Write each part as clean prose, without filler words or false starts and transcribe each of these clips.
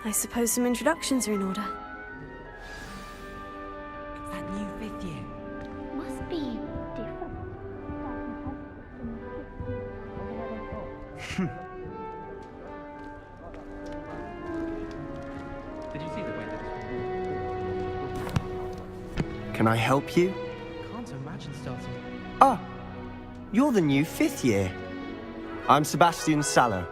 I suppose some introductions are in order. It's that new fifth year. Must be different. Did you see the way that Can I help you? Can't imagine starting. Ah, you're the new fifth year. I'm Sebastian Sallow.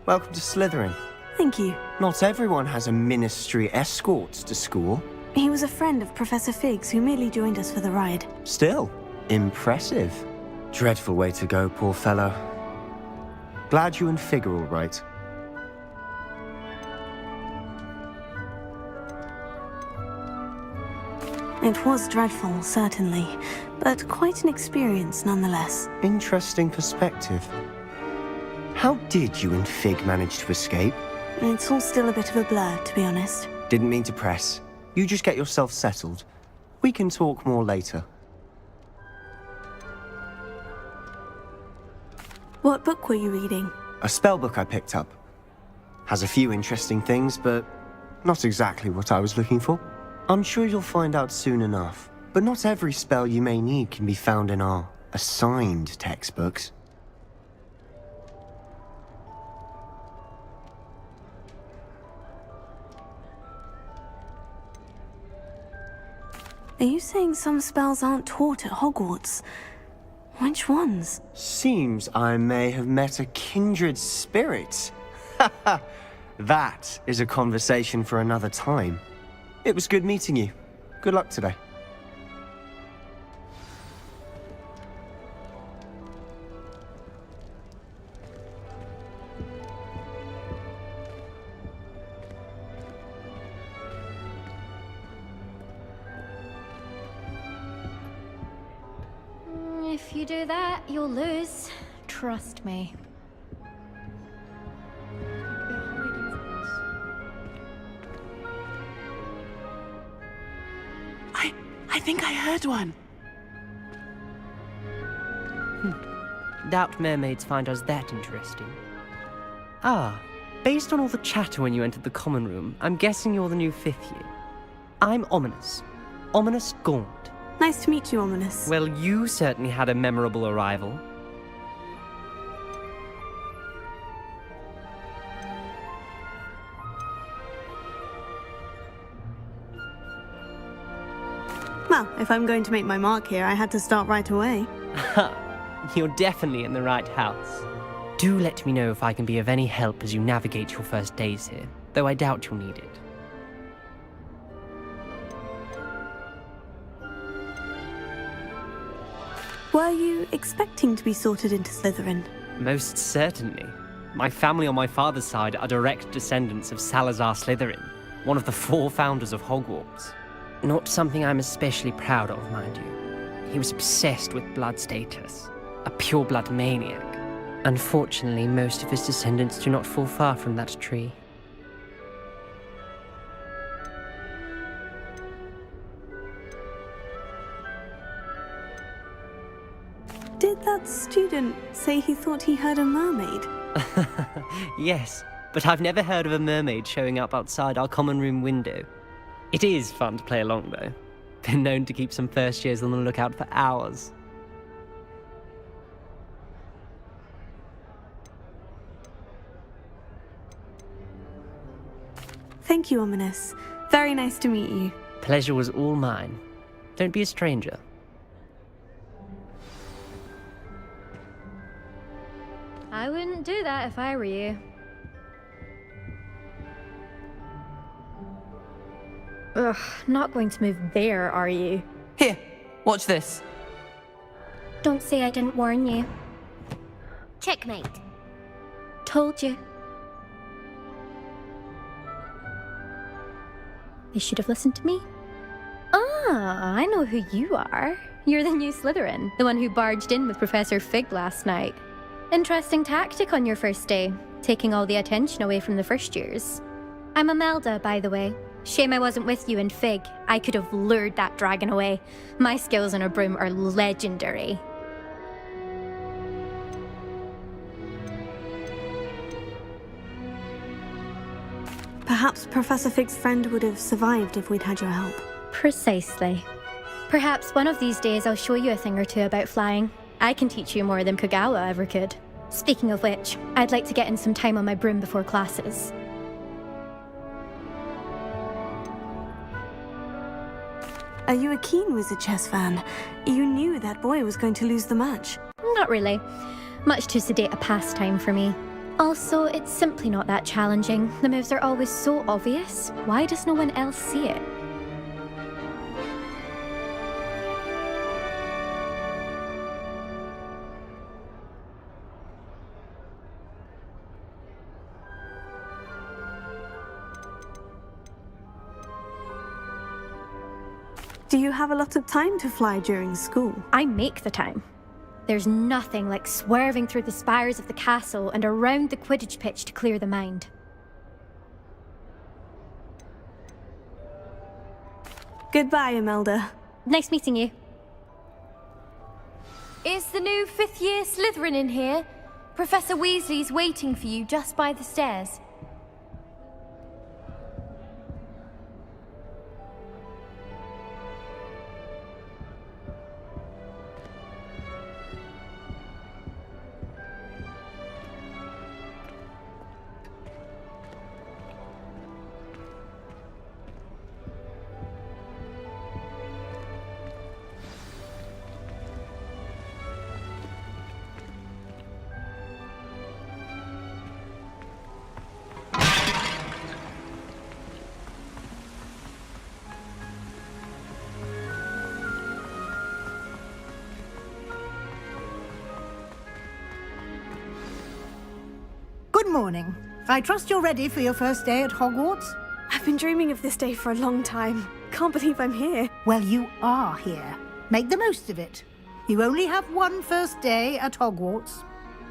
Welcome to Slytherin. Thank you. Not everyone has a ministry escort to school. He was a friend of Professor Figgs who merely joined us for the ride. Still, impressive. Dreadful way to go, poor fellow. Glad you and Fig are all right. It was dreadful, certainly, but quite an experience nonetheless. Interesting perspective. How did you and Fig manage to escape? It's all still a bit of a blur, to be honest. Didn't mean to press. You just get yourself settled. We can talk more later. What book were you reading? A spell book I picked up. Has a few interesting things, but not exactly what I was looking for. I'm sure you'll find out soon enough. But not every spell you may need can be found in our assigned textbooks. Are you saying some spells aren't taught at Hogwarts? Which ones? Seems I may have met a kindred spirit. That is a conversation for another time. It was good meeting you. Good luck today. If you do that, you'll lose. Trust me. I think I heard one. Doubt mermaids find us that interesting. Ah, based on all the chatter when you entered the common room, I'm guessing you're the new 5th year. I'm Ominous. Ominous Gaunt. Nice to meet you, Ominous. Well, you certainly had a memorable arrival. Well, if I'm going to make my mark here, I had to start right away. You're definitely in the right house. Do let me know if I can be of any help as you navigate your first days here, though I doubt you'll need it. Were you expecting to be sorted into Slytherin? Most certainly. My family on my father's side are direct descendants of Salazar Slytherin, one of the 4 founders of Hogwarts. Not something I'm especially proud of, mind you. He was obsessed with blood status, a pure-blood maniac. Unfortunately, most of his descendants do not fall far from that tree. Did that student say he thought he heard a mermaid? Yes, but I've never heard of a mermaid showing up outside our common room window. It is fun to play along, though. Been known to keep some first years on the lookout for hours. Thank you, Ominous. Very nice to meet you. Pleasure was all mine. Don't be a stranger. I wouldn't do that if I were you. Ugh, not going to move there, are you? Here, watch this. Don't say I didn't warn you. Checkmate. Told you. They should have listened to me. Ah, I know who you are. You're the new Slytherin, the one who barged in with Professor Fig last night. Interesting tactic on your first day, taking all the attention away from the first years. I'm Imelda, by the way. Shame I wasn't with you and Fig. I could have lured that dragon away. My skills on a broom are legendary. Perhaps Professor Fig's friend would have survived if we'd had your help. Precisely. Perhaps one of these days I'll show you a thing or two about flying. I can teach you more than Kagawa ever could. Speaking of which, I'd like to get in some time on my broom before classes. Are you a keen Wizard chess fan? You knew that boy was going to lose the match. Not really. Much too sedate a pastime for me. Also, it's simply not that challenging. The moves are always so obvious. Why does no one else see it? Do you have a lot of time to fly during school? I make the time. There's nothing like swerving through the spires of the castle and around the Quidditch pitch to clear the mind. Goodbye, Imelda. Nice meeting you. Is the new fifth-year Slytherin in here? Professor Weasley's waiting for you just by the stairs. Good morning. I trust you're ready for your first day at Hogwarts? I've been dreaming of this day for a long time. Can't believe I'm here. Well, you are here. Make the most of it. You only have one first day at Hogwarts.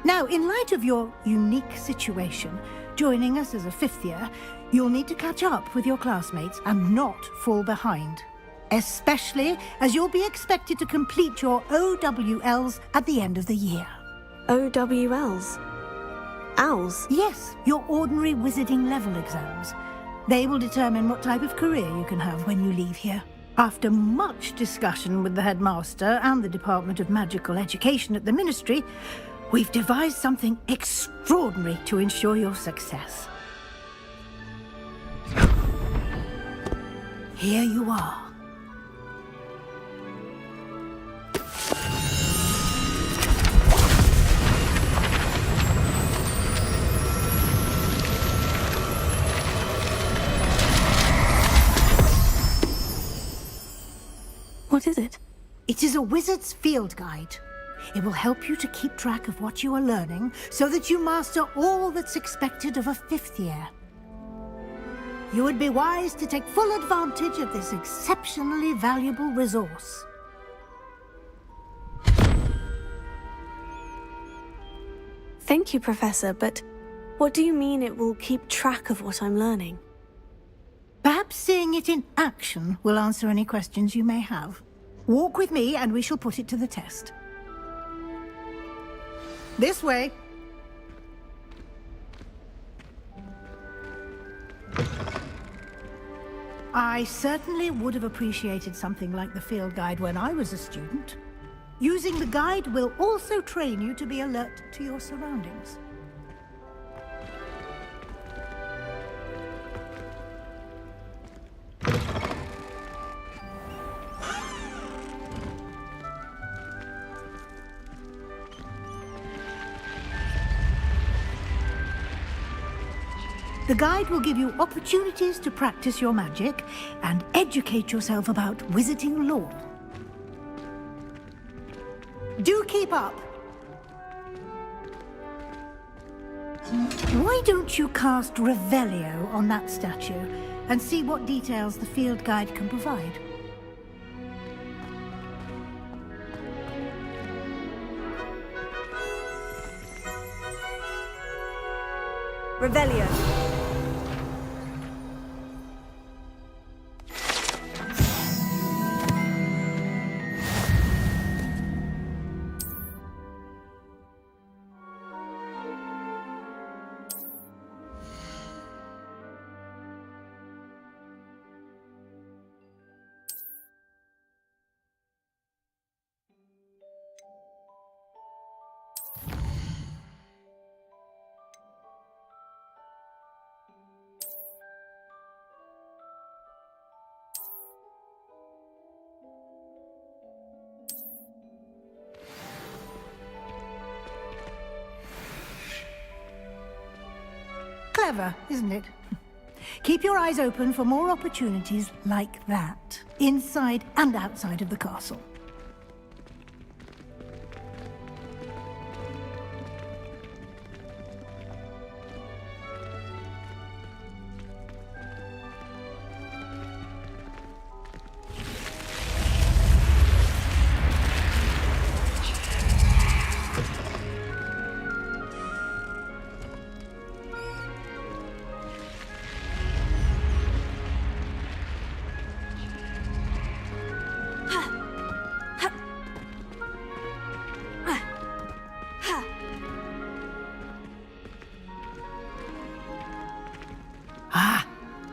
Now, in light of your unique situation, joining us as a fifth year, you'll need to catch up with your classmates and not fall behind. Especially as you'll be expected to complete your OWLs at the end of the year. OWLs? Owls? Yes, your ordinary wizarding level exams. They will determine what type of career you can have when you leave here. After much discussion with the headmaster and the Department of Magical Education at the Ministry, we've devised something extraordinary to ensure your success. Here you are. What is it? It is a wizard's field guide. It will help you to keep track of what you are learning so that you master all that's expected of a fifth year. You would be wise to take full advantage of this exceptionally valuable resource. Thank you, Professor, but what do you mean it will keep track of what I'm learning? Perhaps seeing it in action will answer any questions you may have. Walk with me and we shall put it to the test. This way. I certainly would have appreciated something like the field guide when I was a student. Using the guide will also train you to be alert to your surroundings. The guide will give you opportunities to practice your magic and educate yourself about wizarding lore. Do keep up! Why don't you cast Revelio on that statue and see what details the field guide can provide? Revelio. Clever, isn't it? Keep your eyes open for more opportunities like that, inside and outside of the castle.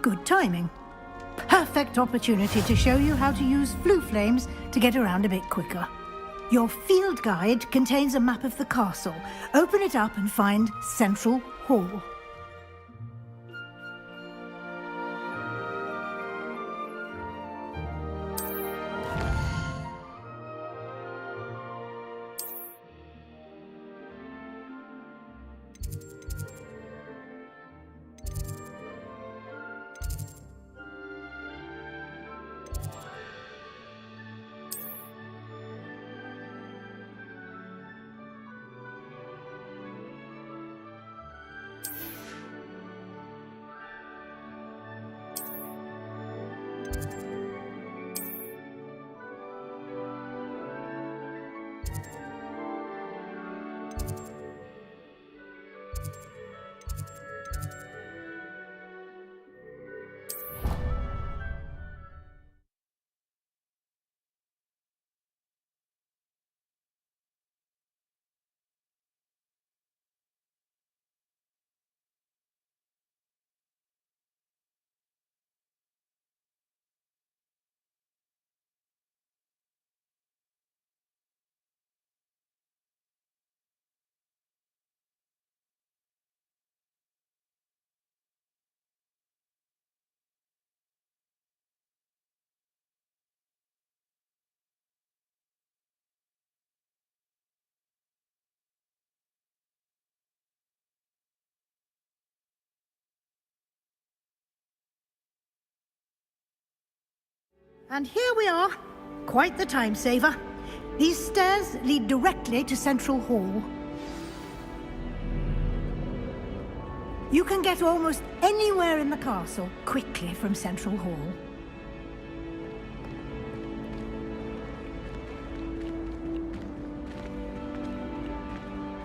Good timing. Perfect opportunity to show you how to use flue flames to get around a bit quicker. Your field guide contains a map of the castle. Open it up and find Central Hall. And here we are. Quite the time saver. These stairs lead directly to Central Hall. You can get almost anywhere in the castle quickly from Central Hall.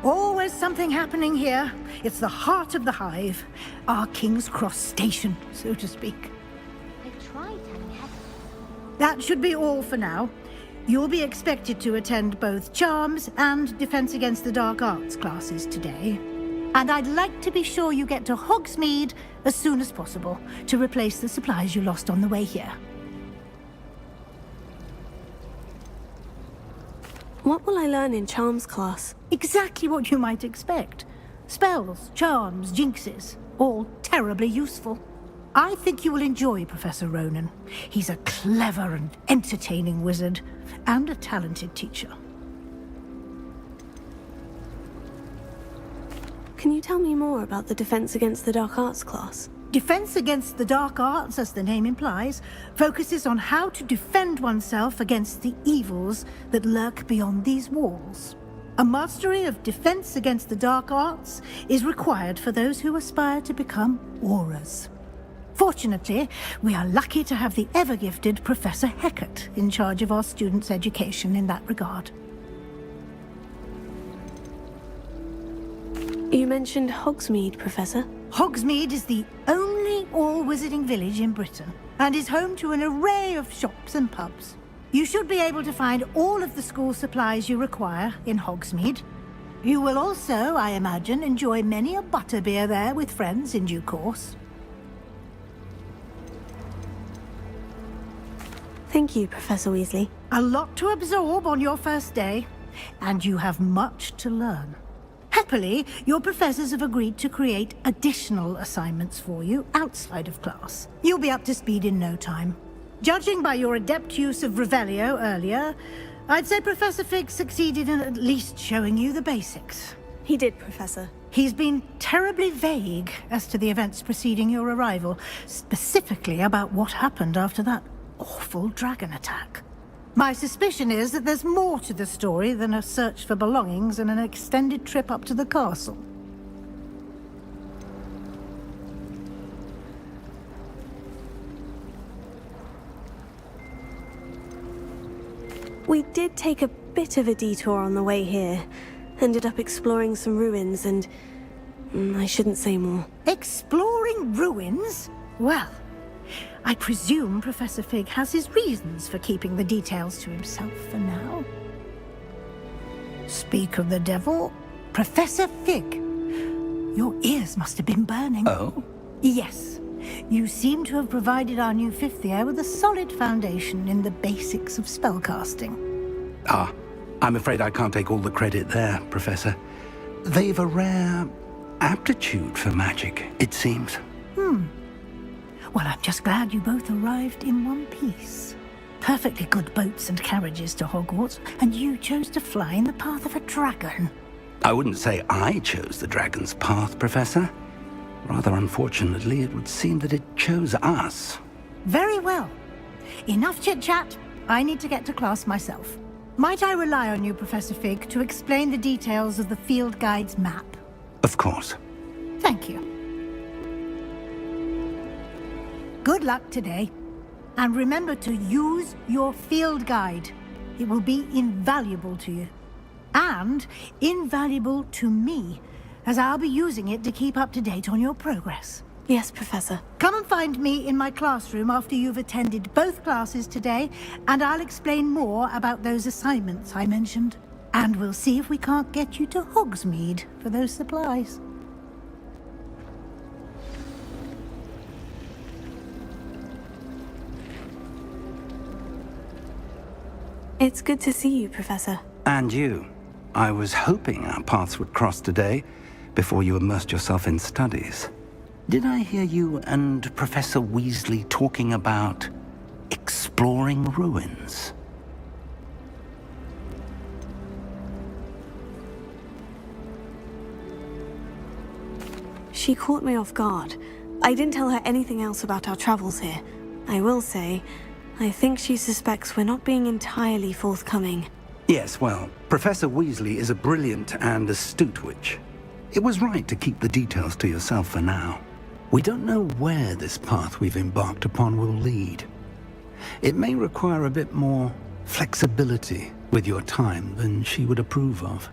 Always something happening here. It's the heart of the hive. Our King's Cross station, so to speak. That should be all for now. You'll be expected to attend both Charms and Defense Against the Dark Arts classes today. And I'd like to be sure you get to Hogsmeade as soon as possible to replace the supplies you lost on the way here. What will I learn in Charms class? Exactly what you might expect. Spells, charms, jinxes, all terribly useful. I think you will enjoy Professor Ronan. He's a clever and entertaining wizard, and a talented teacher. Can you tell me more about the Defense Against the Dark Arts class? Defense Against the Dark Arts, as the name implies, focuses on how to defend oneself against the evils that lurk beyond these walls. A mastery of Defense Against the Dark Arts is required for those who aspire to become Aurors. Fortunately, we are lucky to have the ever-gifted Professor Heckert in charge of our students' education in that regard. You mentioned Hogsmeade, Professor. Hogsmeade is the only all-wizarding village in Britain, and is home to an array of shops and pubs. You should be able to find all of the school supplies you require in Hogsmeade. You will also, I imagine, enjoy many a butterbeer there with friends in due course. Thank you, Professor Weasley. A lot to absorb on your first day, and you have much to learn. Happily, your professors have agreed to create additional assignments for you outside of class. You'll be up to speed in no time. Judging by your adept use of Revelio earlier, I'd say Professor Fig succeeded in at least showing you the basics. He did, Professor. He's been terribly vague as to the events preceding your arrival, specifically about what happened after that awful dragon attack. My suspicion is that there's more to the story than a search for belongings and an extended trip up to the castle. We did take a bit of a detour on the way here. Ended up exploring some ruins and... I shouldn't say more. Exploring ruins? Well, I presume Professor Fig has his reasons for keeping the details to himself for now. Speak of the devil, Professor Fig. Your ears must have been burning. Oh? Yes. You seem to have provided our new fifth year with a solid foundation in the basics of spellcasting. Ah, I'm afraid I can't take all the credit there, Professor. They've a rare aptitude for magic, it seems. Well, I'm just glad you both arrived in one piece. Perfectly good boats and carriages to Hogwarts, and you chose to fly in the path of a dragon. I wouldn't say I chose the dragon's path, Professor. Rather unfortunately, it would seem that it chose us. Very well. Enough chit-chat. I need to get to class myself. Might I rely on you, Professor Fig, to explain the details of the field guide's map? Of course. Thank you. Good luck today. And remember to use your field guide. It will be invaluable to you. And invaluable to me, as I'll be using it to keep up to date on your progress. Yes, Professor. Come and find me in my classroom after you've attended both classes today, and I'll explain more about those assignments I mentioned. And we'll see if we can't get you to Hogsmeade for those supplies. It's good to see you, Professor. And you. I was hoping our paths would cross today, before you immersed yourself in studies. Did I hear you and Professor Weasley talking about exploring ruins? She caught me off guard. I didn't tell her anything else about our travels here. I will say, I think she suspects we're not being entirely forthcoming. Yes, well, Professor Weasley is a brilliant and astute witch. It was right to keep the details to yourself for now. We don't know where this path we've embarked upon will lead. It may require a bit more flexibility with your time than she would approve of.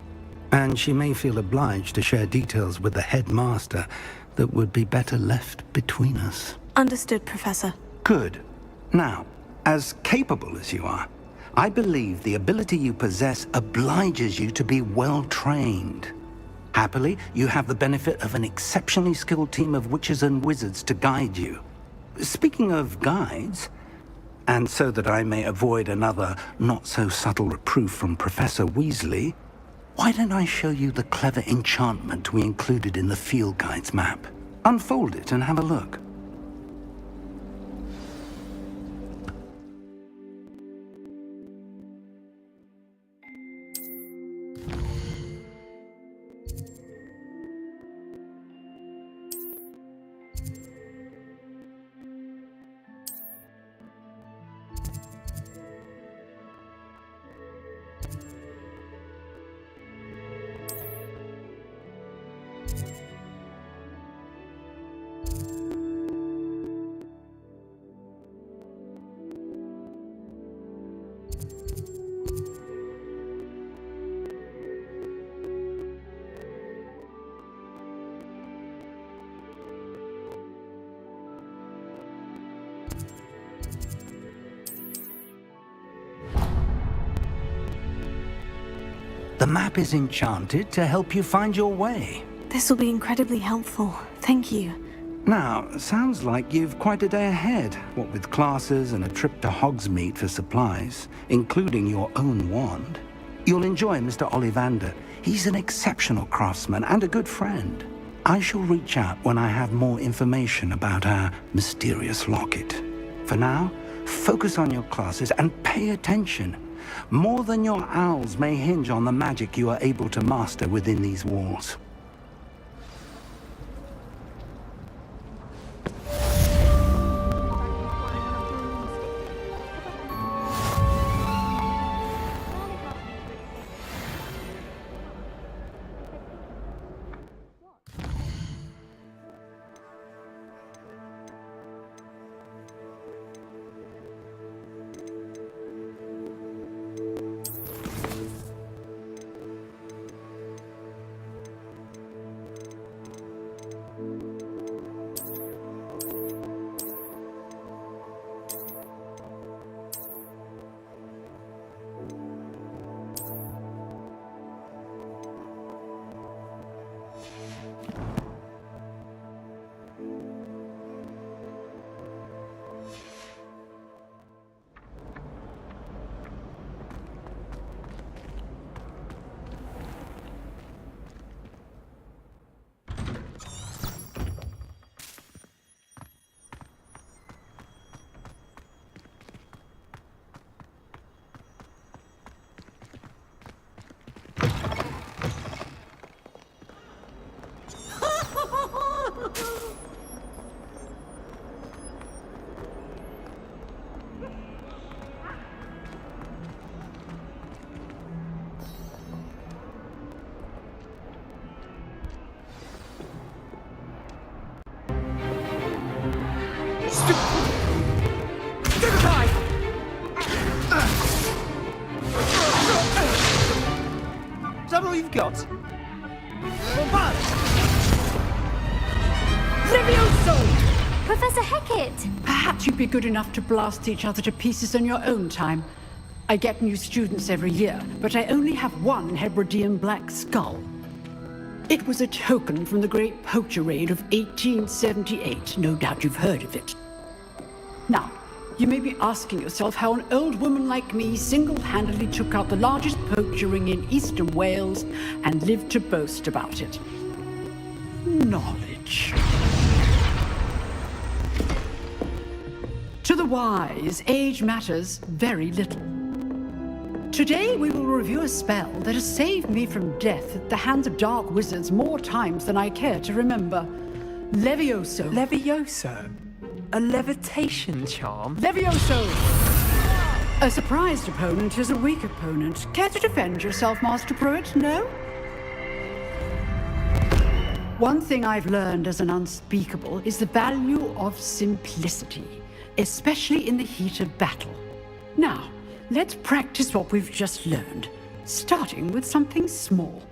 And she may feel obliged to share details with the headmaster that would be better left between us. Understood, Professor. Good. Now, as capable as you are, I believe the ability you possess obliges you to be well trained. Happily, you have the benefit of an exceptionally skilled team of witches and wizards to guide you. Speaking of guides, and so that I may avoid another not-so-subtle reproof from Professor Weasley, why don't I show you the clever enchantment we included in the field guide's map? Unfold it and have a look. The map is enchanted to help you find your way. This will be incredibly helpful. Thank you. Now, sounds like you've quite a day ahead, what with classes and a trip to Hogsmeade for supplies, including your own wand. You'll enjoy Mr. Ollivander. He's an exceptional craftsman and a good friend. I shall reach out when I have more information about our mysterious locket. For now, focus on your classes and pay attention. More than your owls may hinge on the magic you are able to master within these walls. we've got. Levioso! Professor Hecat! Perhaps you'd be good enough to blast each other to pieces in your own time. I get new students every year, but I only have one Hebridean black skull. It was a token from the Great Poacher Raid of 1878. No doubt you've heard of it. Now, you may be asking yourself how an old woman like me single-handedly took out the largest poacher ring in eastern Wales and lived to boast about it. Knowledge. To the wise, age matters very little. Today we will review a spell that has saved me from death at the hands of dark wizards more times than I care to remember. Levioso. Levioso? A levitation charm? Levioso! A surprised opponent is a weak opponent. Care to defend yourself, Master Pruitt? No? One thing I've learned as an unspeakable is the value of simplicity, especially in the heat of battle. Now, let's practice what we've just learned, starting with something small.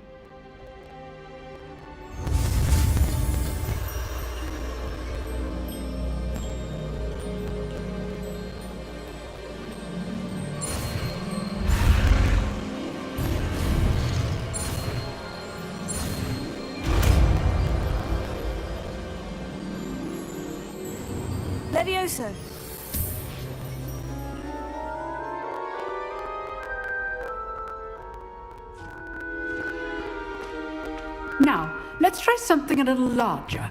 Levioso. Now, let's try something a little larger.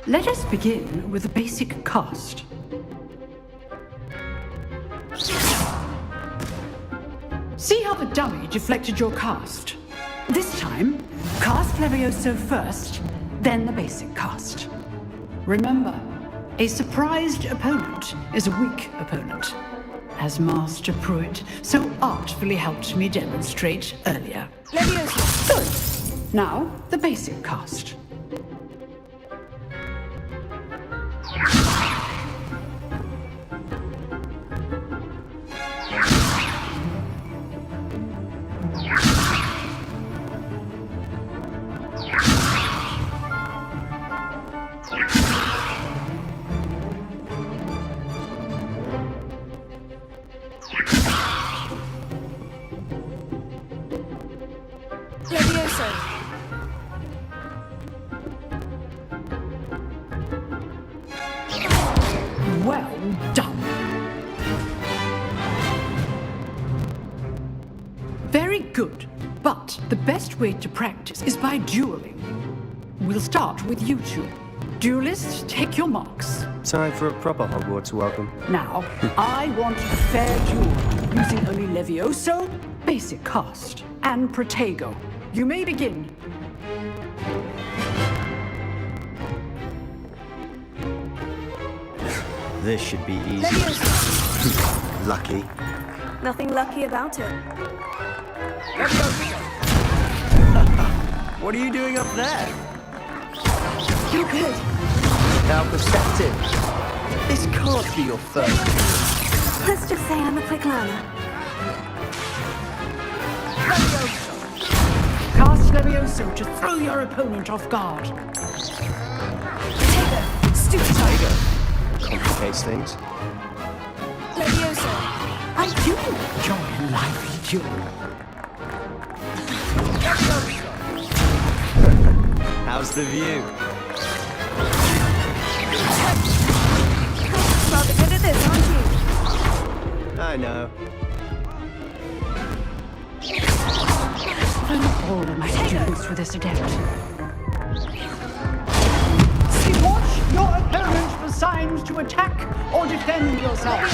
Let us begin with a basic cast. See how the dummy deflected your cast? This time, cast Levioso first, then the basic cast. Remember, a surprised opponent is a weak opponent, as Master Pruitt so artfully helped me demonstrate earlier. Levioso. Good. Now, the basic cast. Levioso. Well done. Very good. But the best way to practice is by dueling. We'll start with you two. Duelists, take your marks. Time for a proper Hogwarts welcome. Now, I want a fair duel, using only Levioso, basic cast, and Protego. You may begin. This should be easy. Levioso. Lucky. Nothing lucky about it. What are you doing up there? You're good. How perceptive. This can't be your first. Let's just say I'm a quick learner. Cast Levioso to throw your opponent off guard. Protego. Stupid tiger. Complicates things. Levioso. I do enjoy a lively duel. How's the view? Rather good at this, aren't you? I know. I'm all of my students for this adept. See, watch your opponent for signs to attack or defend yourself.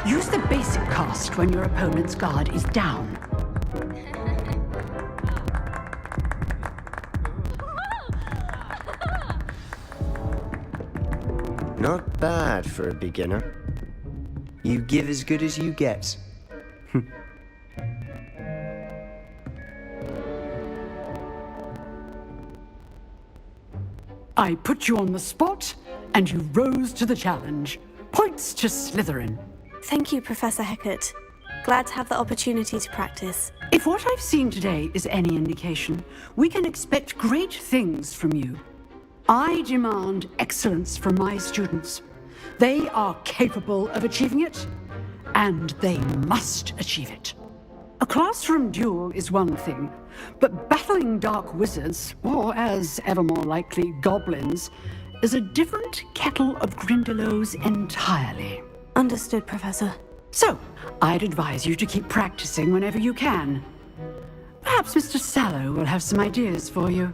Use the basic cast when your opponent's guard is down. Not bad for a beginner. You give as good as you get. I put you on the spot, and you rose to the challenge. Points to Slytherin. Thank you, Professor Heckert. Glad to have the opportunity to practice. If what I've seen today is any indication, we can expect great things from you. I demand excellence from my students. They are capable of achieving it, and they must achieve it. A classroom duel is one thing, but battling dark wizards, or as ever more likely, goblins, is a different kettle of Grindylows entirely. Understood, Professor. So, I'd advise you to keep practicing whenever you can. Perhaps Mr. Sallow will have some ideas for you.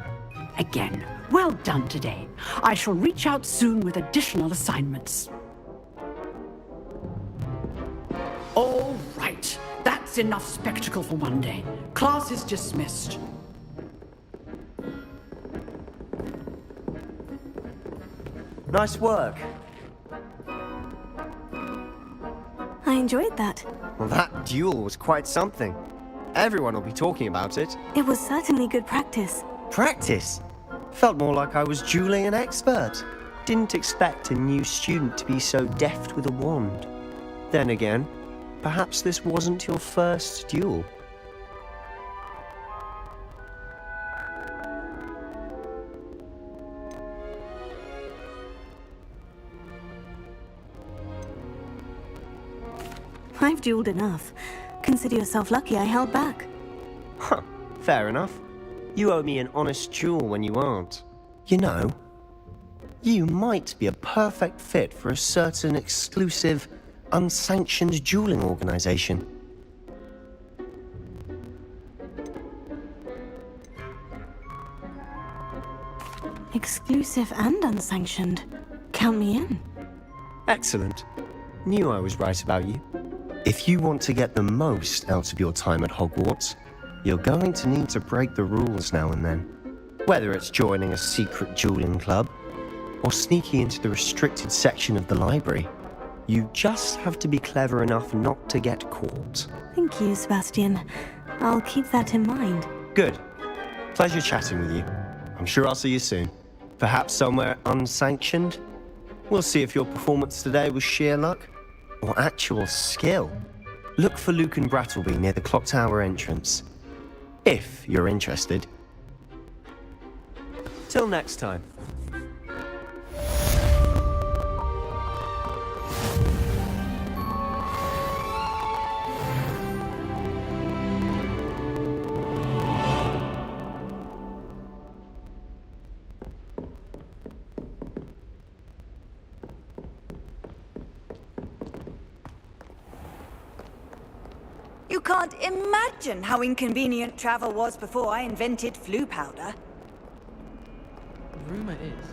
Again, well done today. I shall reach out soon with additional assignments. All right. That's enough spectacle for one day. Class is dismissed. Nice work. I enjoyed that. Well, that duel was quite something. Everyone will be talking about it. It was certainly good practice. Practice? Felt more like I was dueling an expert. Didn't expect a new student to be so deft with a wand. Then again, perhaps this wasn't your first duel. I've dueled enough. Consider yourself lucky I held back. Huh, fair enough. You owe me an honest duel when you aren't. You know, you might be a perfect fit for a certain exclusive, unsanctioned dueling organization. Exclusive and unsanctioned. Count me in. Excellent. Knew I was right about you. If you want to get the most out of your time at Hogwarts, you're going to need to break the rules now and then. Whether it's joining a secret dueling club, or sneaking into the restricted section of the library, you just have to be clever enough not to get caught. Thank you, Sebastian. I'll keep that in mind. Good. Pleasure chatting with you. I'm sure I'll see you soon. Perhaps somewhere unsanctioned? We'll see if your performance today was sheer luck or actual skill. Look for Luke and Brattleby near the clock tower entrance, if you're interested. Till next time. You can't imagine how inconvenient travel was before I invented flu powder. Rumor is.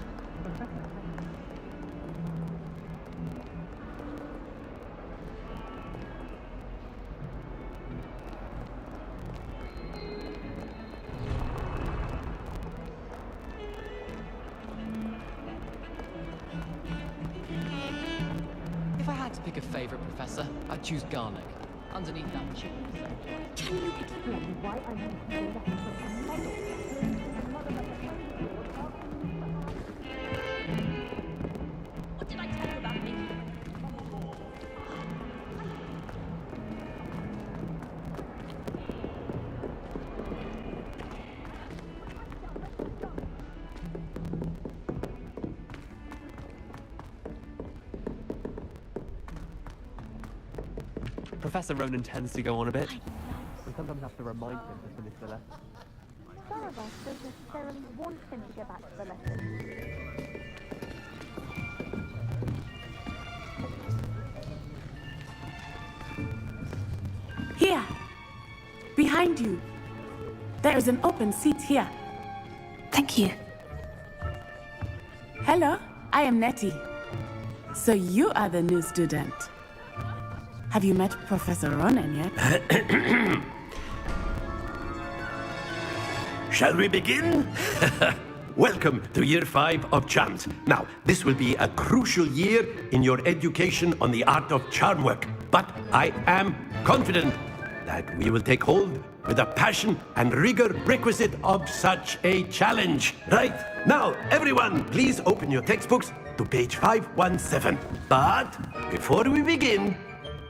If I had to pick a favorite professor, I'd choose Garlic. Underneath that chip. Can you explain why I need to go back to a model? What did I tell you about me? Professor Ronan tends to go on a bit. We sometimes have to remind him to finish the lesson. Some of us don't necessarily want him to get back to the lesson. Here! Behind you! There is an open seat here. Thank you. Hello, I am Nettie. So you are the new student. Have you met Professor Ronan yet? Shall we begin? welcome to year 5 of charms. Now, this will be a crucial year in your education on the art of charm work. But I am confident that we will take hold with the passion and rigor requisite of such a challenge. Right, now, everyone, please open your textbooks to page 517. But before we begin,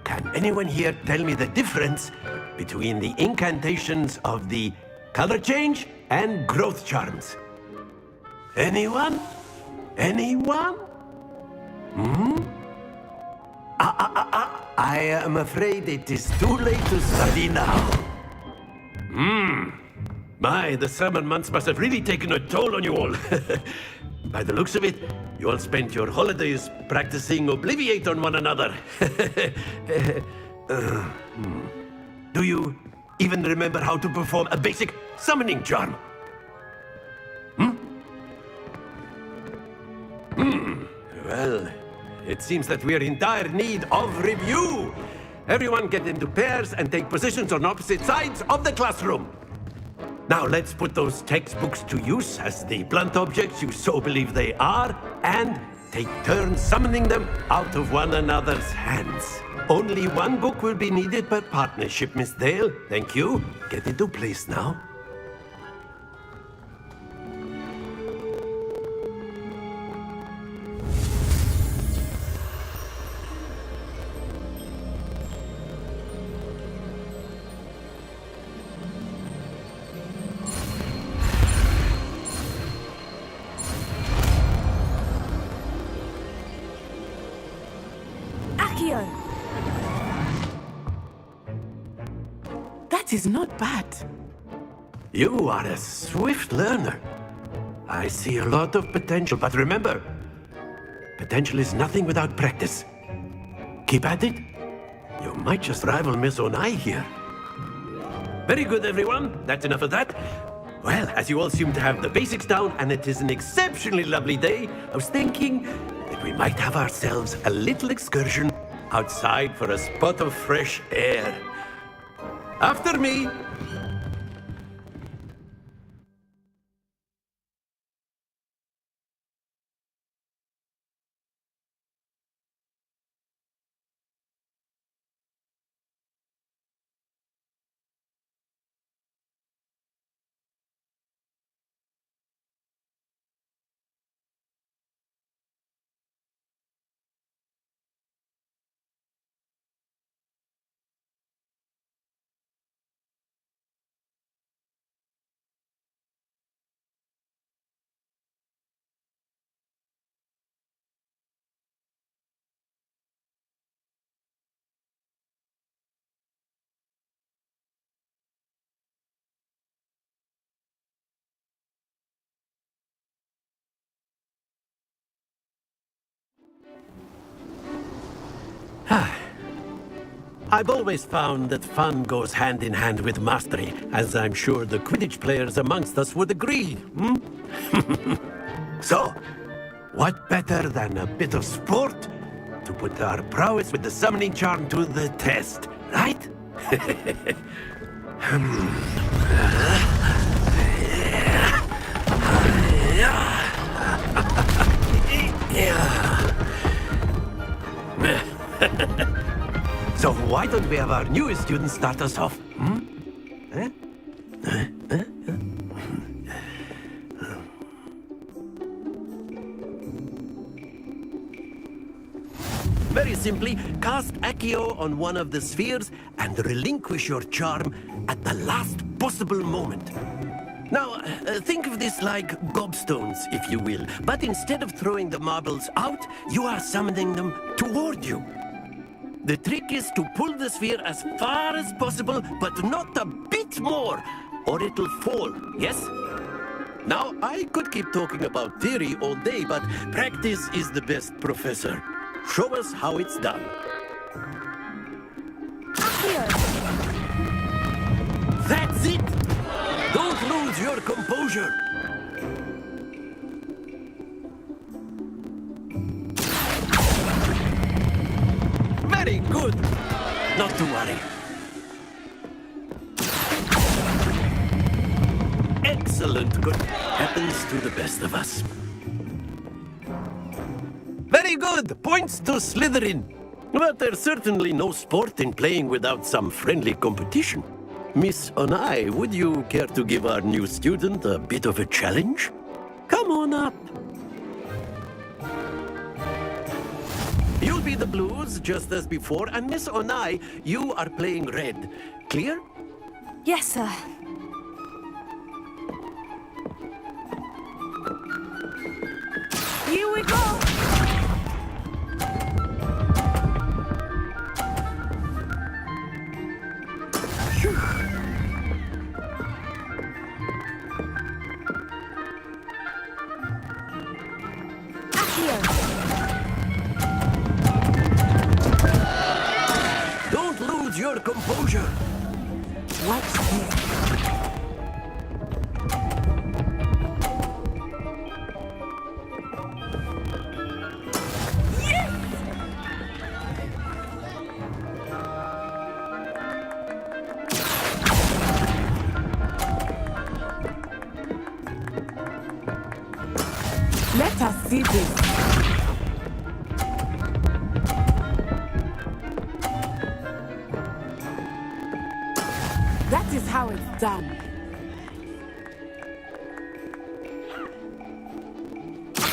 can anyone here tell me the difference between the incantations of the color change and growth charms? Anyone? Anyone? I am afraid it is too late to study now. My, the summer months must have really taken a toll on you all. By the looks of it, you all spent your holidays practicing Obliviate on one another. Do you even remember how to perform a basic summoning charm? Well, it seems that we are in dire need of review. Everyone get into pairs and take positions on opposite sides of the classroom. Now let's put those textbooks to use as the blunt objects you so believe they are, and take turns summoning them out of one another's hands. Only one book will be needed per partnership, Miss Dale. Thank you. Get into place now. That is not bad. You are a swift learner. I see a lot of potential, but remember, potential is nothing without practice. Keep at it. You might just rival Miss Onai here. Very good, everyone. That's enough of that. Well, as you all seem to have the basics down, and it is an exceptionally lovely day, I was thinking that we might have ourselves a little excursion outside for a spot of fresh air. After me. I've always found that fun goes hand in hand with mastery, as I'm sure the Quidditch players amongst us would agree. So, what better than a bit of sport to put our prowess with the summoning charm to the test, right? So why don't we have our newest student start us off? Very simply, cast Accio on one of the spheres and relinquish your charm at the last possible moment. Now, think of this like gobstones, if you will, but instead of throwing the marbles out, you are summoning them toward you. The trick is to pull the sphere as far as possible, but not a bit more, or it'll fall, yes? Now, I could keep talking about theory all day, but practice is the best professor. Show us how it's done. That's it! Don't lose your composure! Very good! Not to worry. Excellent, good. happens to the best of us. Very good! Points to Slytherin. But there's certainly no sport in playing without some friendly competition. Miss Onai, would you care to give our new student a bit of a challenge? Come on up. You'll be the blues, just as before, and Miss Onai, you are playing red. Clear? Yes, sir. Here we go! Don't lose your composure. Watch this. Let us see this. That is how it's done.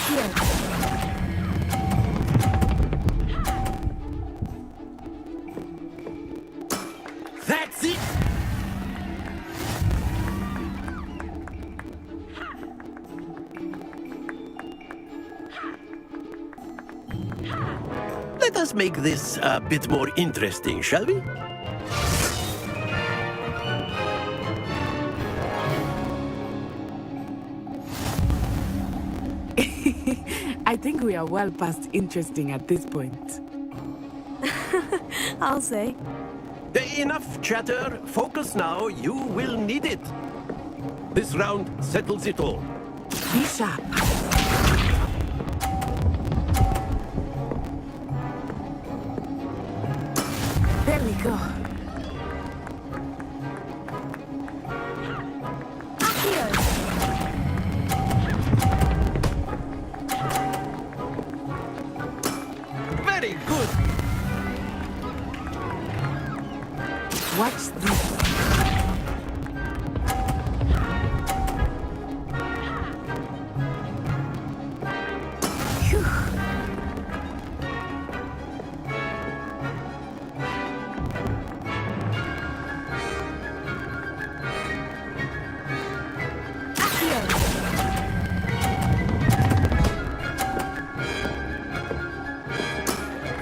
Here. That's it! Let us make this a bit more interesting, shall we? I think we are well past interesting at this point. I'll say. Enough chatter. Focus now. You will need it. This round settles it all. Be sharp. There we go. Very good. Watch this. Phew.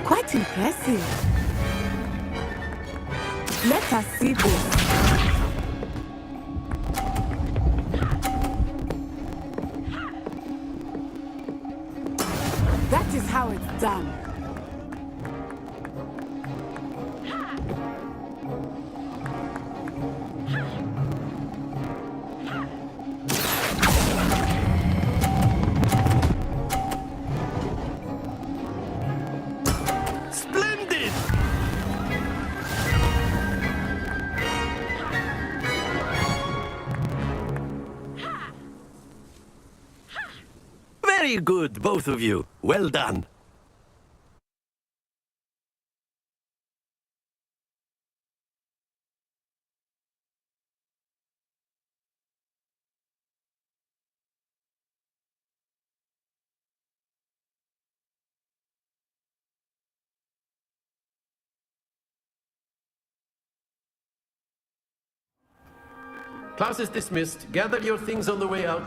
Quite impressive. Let us see this. That is how it's done. Splendid! Very good, both of you. Well done. Class is dismissed. Gather your things on the way out.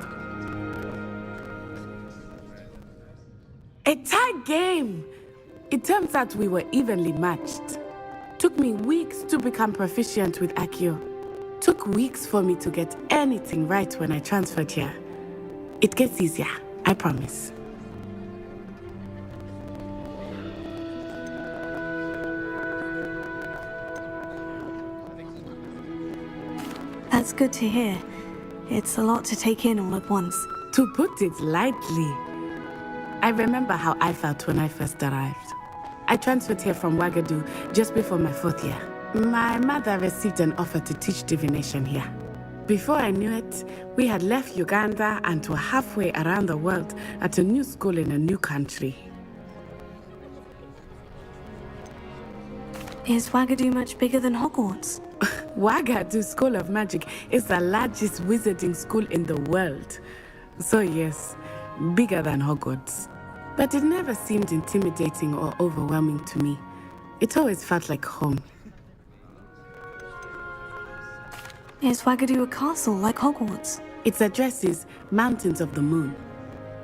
A tight game! It turns out we were evenly matched. Took me weeks to become proficient with Accio. Took weeks for me to get anything right when I transferred here. It gets easier, I promise. That's good to hear. It's a lot to take in all at once. To put it lightly, I remember how I felt when I first arrived. I transferred here from Wagadu just before my 4th year. My mother received an offer to teach divination here. Before I knew it, we had left Uganda and were halfway around the world at a new school in a new country. Is Wagadu much bigger than Hogwarts? Wagadu School of Magic is the largest wizarding school in the world. So yes, bigger than Hogwarts. But it never seemed intimidating or overwhelming to me. It always felt like home. Is Wagadu a castle like Hogwarts? Its address is Mountains of the Moon.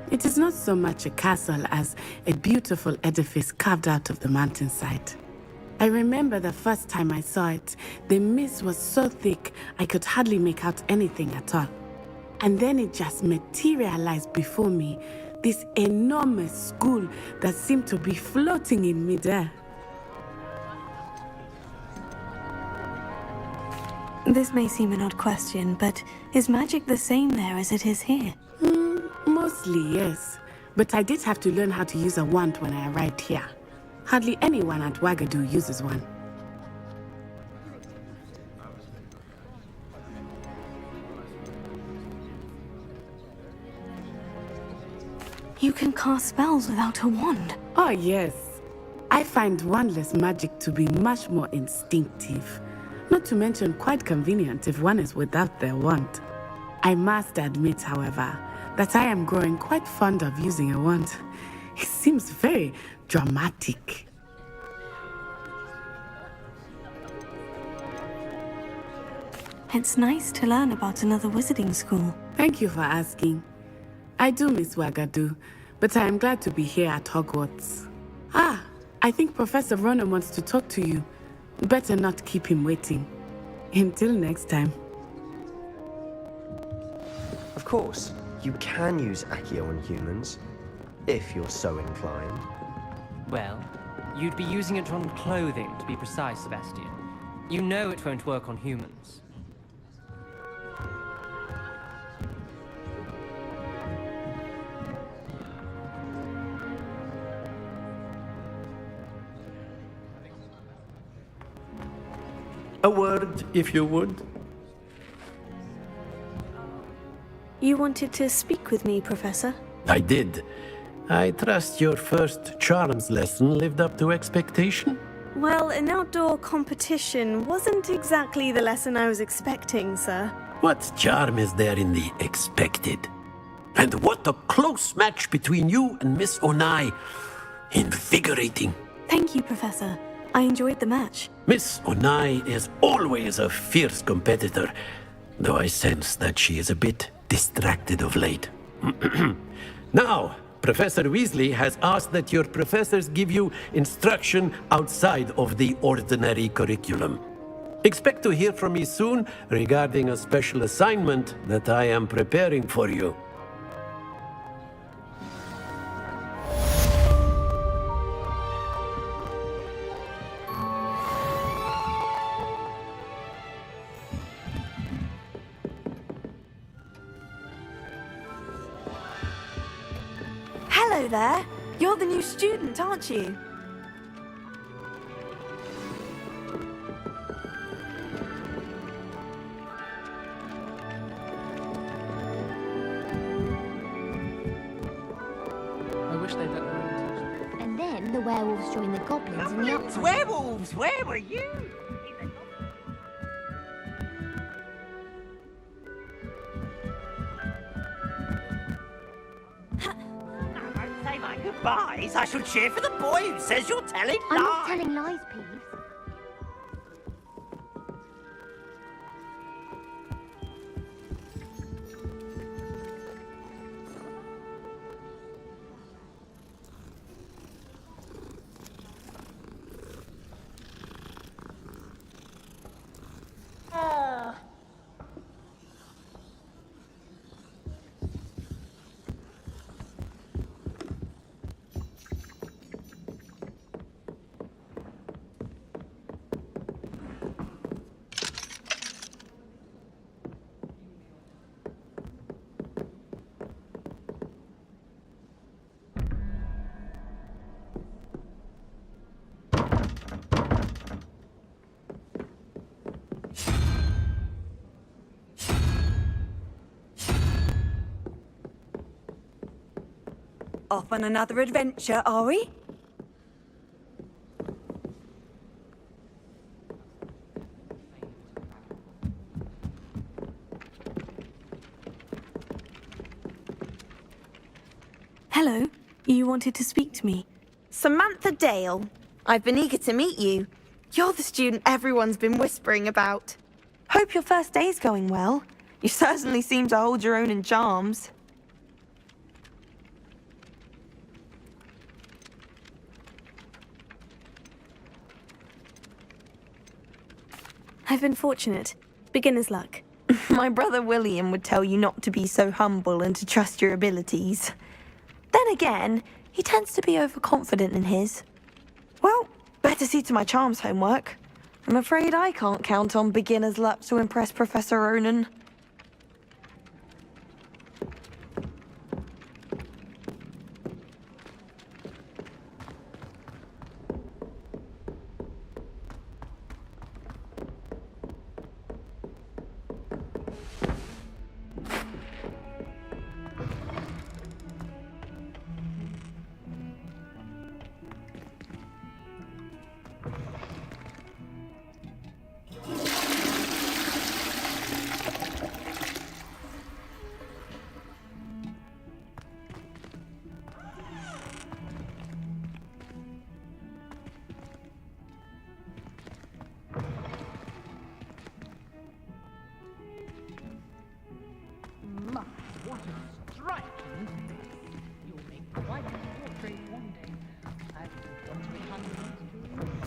It is not so much a castle as a beautiful edifice carved out of the mountainside. I remember the first time I saw it, the mist was so thick I could hardly make out anything at all. And then it just materialized before me, this enormous school that seemed to be floating in midair. This may seem an odd question, but is magic the same there as it is here? Mostly, yes. But I did have to learn how to use a wand when I arrived here. Hardly anyone at Wagadu uses one. You can cast spells without a wand. Oh, yes. I find wandless magic to be much more instinctive. Not to mention quite convenient if one is without their wand. I must admit, however, that I am growing quite fond of using a wand. It seems very dramatic. It's nice to learn about another wizarding school. Thank you for asking. I do miss Wagadu, but I am glad to be here at Hogwarts. I think Professor Ronan wants to talk to you. Better not keep him waiting. Until next time. Of course, you can use Accio on humans, if you're so inclined. Well, you'd be using it on clothing, to be precise, Sebastian. You know it won't work on humans. A word, if you would. You wanted to speak with me, Professor? I did. I trust your first charms lesson lived up to expectation? Well, an outdoor competition wasn't exactly the lesson I was expecting, sir. What charm is there in the expected? And what a close match between you and Miss Onai. Invigorating. Thank you, Professor. I enjoyed the match. Miss Onai is always a fierce competitor, though I sense that she is a bit distracted of late. Now, Professor Weasley has asked that your professors give you instruction outside of the ordinary curriculum. Expect to hear from me soon regarding a special assignment that I am preparing for you. Hello there. You're the new student, aren't you? I wish they'd let me in. And then the werewolves join the goblins in the upside. Werewolves! Where were you? Say my goodbyes. I shall cheer for the boy who says you're telling lies. I'm not telling lies, Peeves. Off on another adventure, are we? Hello. You wanted to speak to me? Samantha Dale. I've been eager to meet you. You're the student everyone's been whispering about. Hope your first day's going well. You certainly seem to hold your own in charms. I've been fortunate. Beginner's luck. My brother William would tell you not to be so humble and to trust your abilities. Then again, he tends to be overconfident in his. Well, better see to my charms homework. I'm afraid I can't count on beginner's luck to impress Professor Ronan. What a striking face. You'll make quite a portrait one day. I've got to be hundreds too.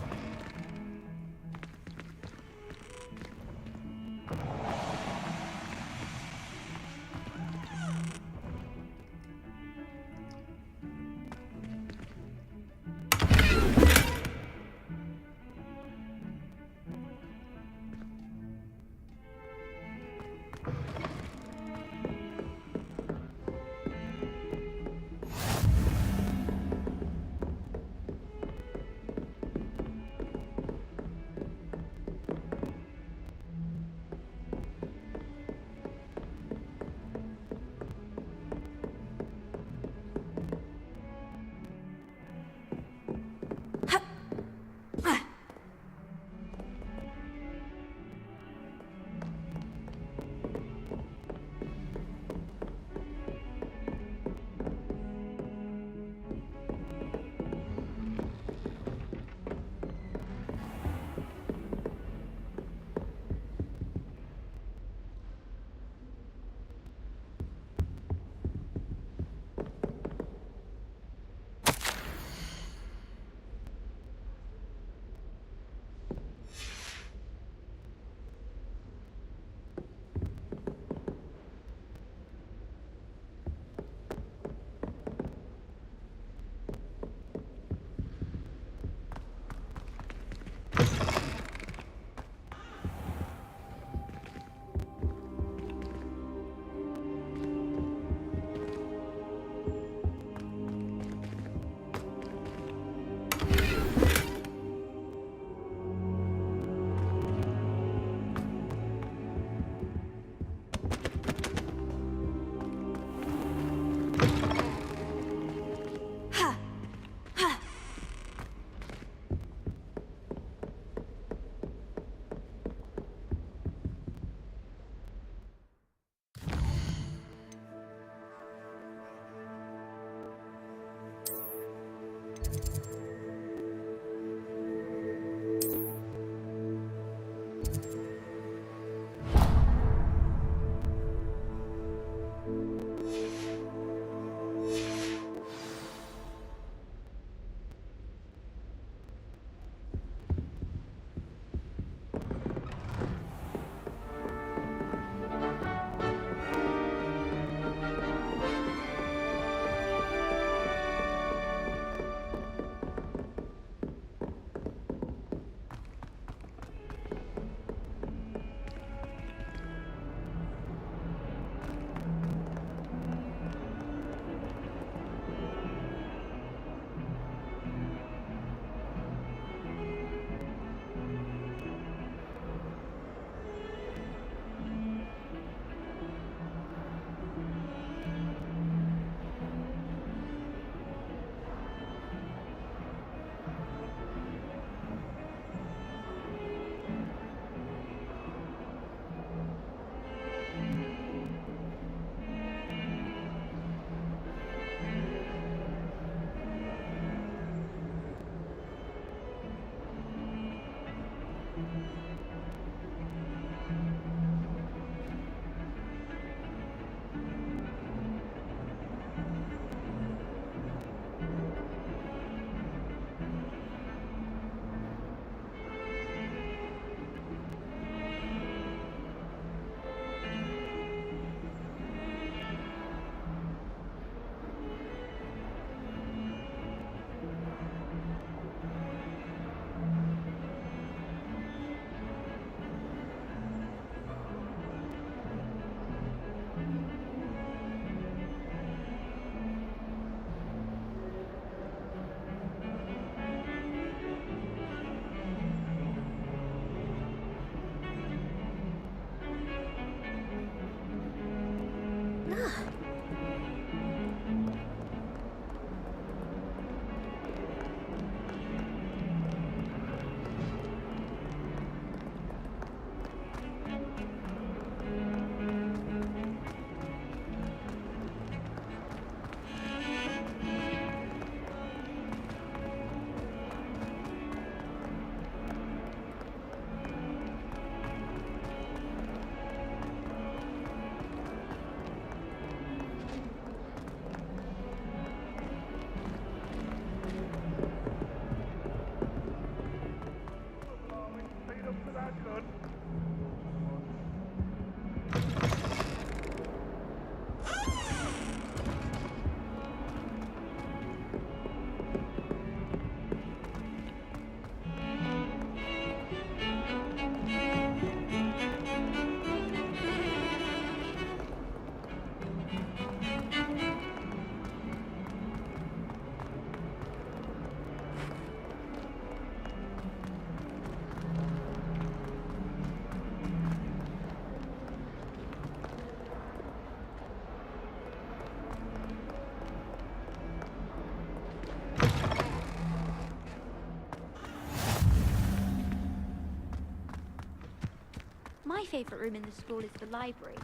My favourite room in the school is the library.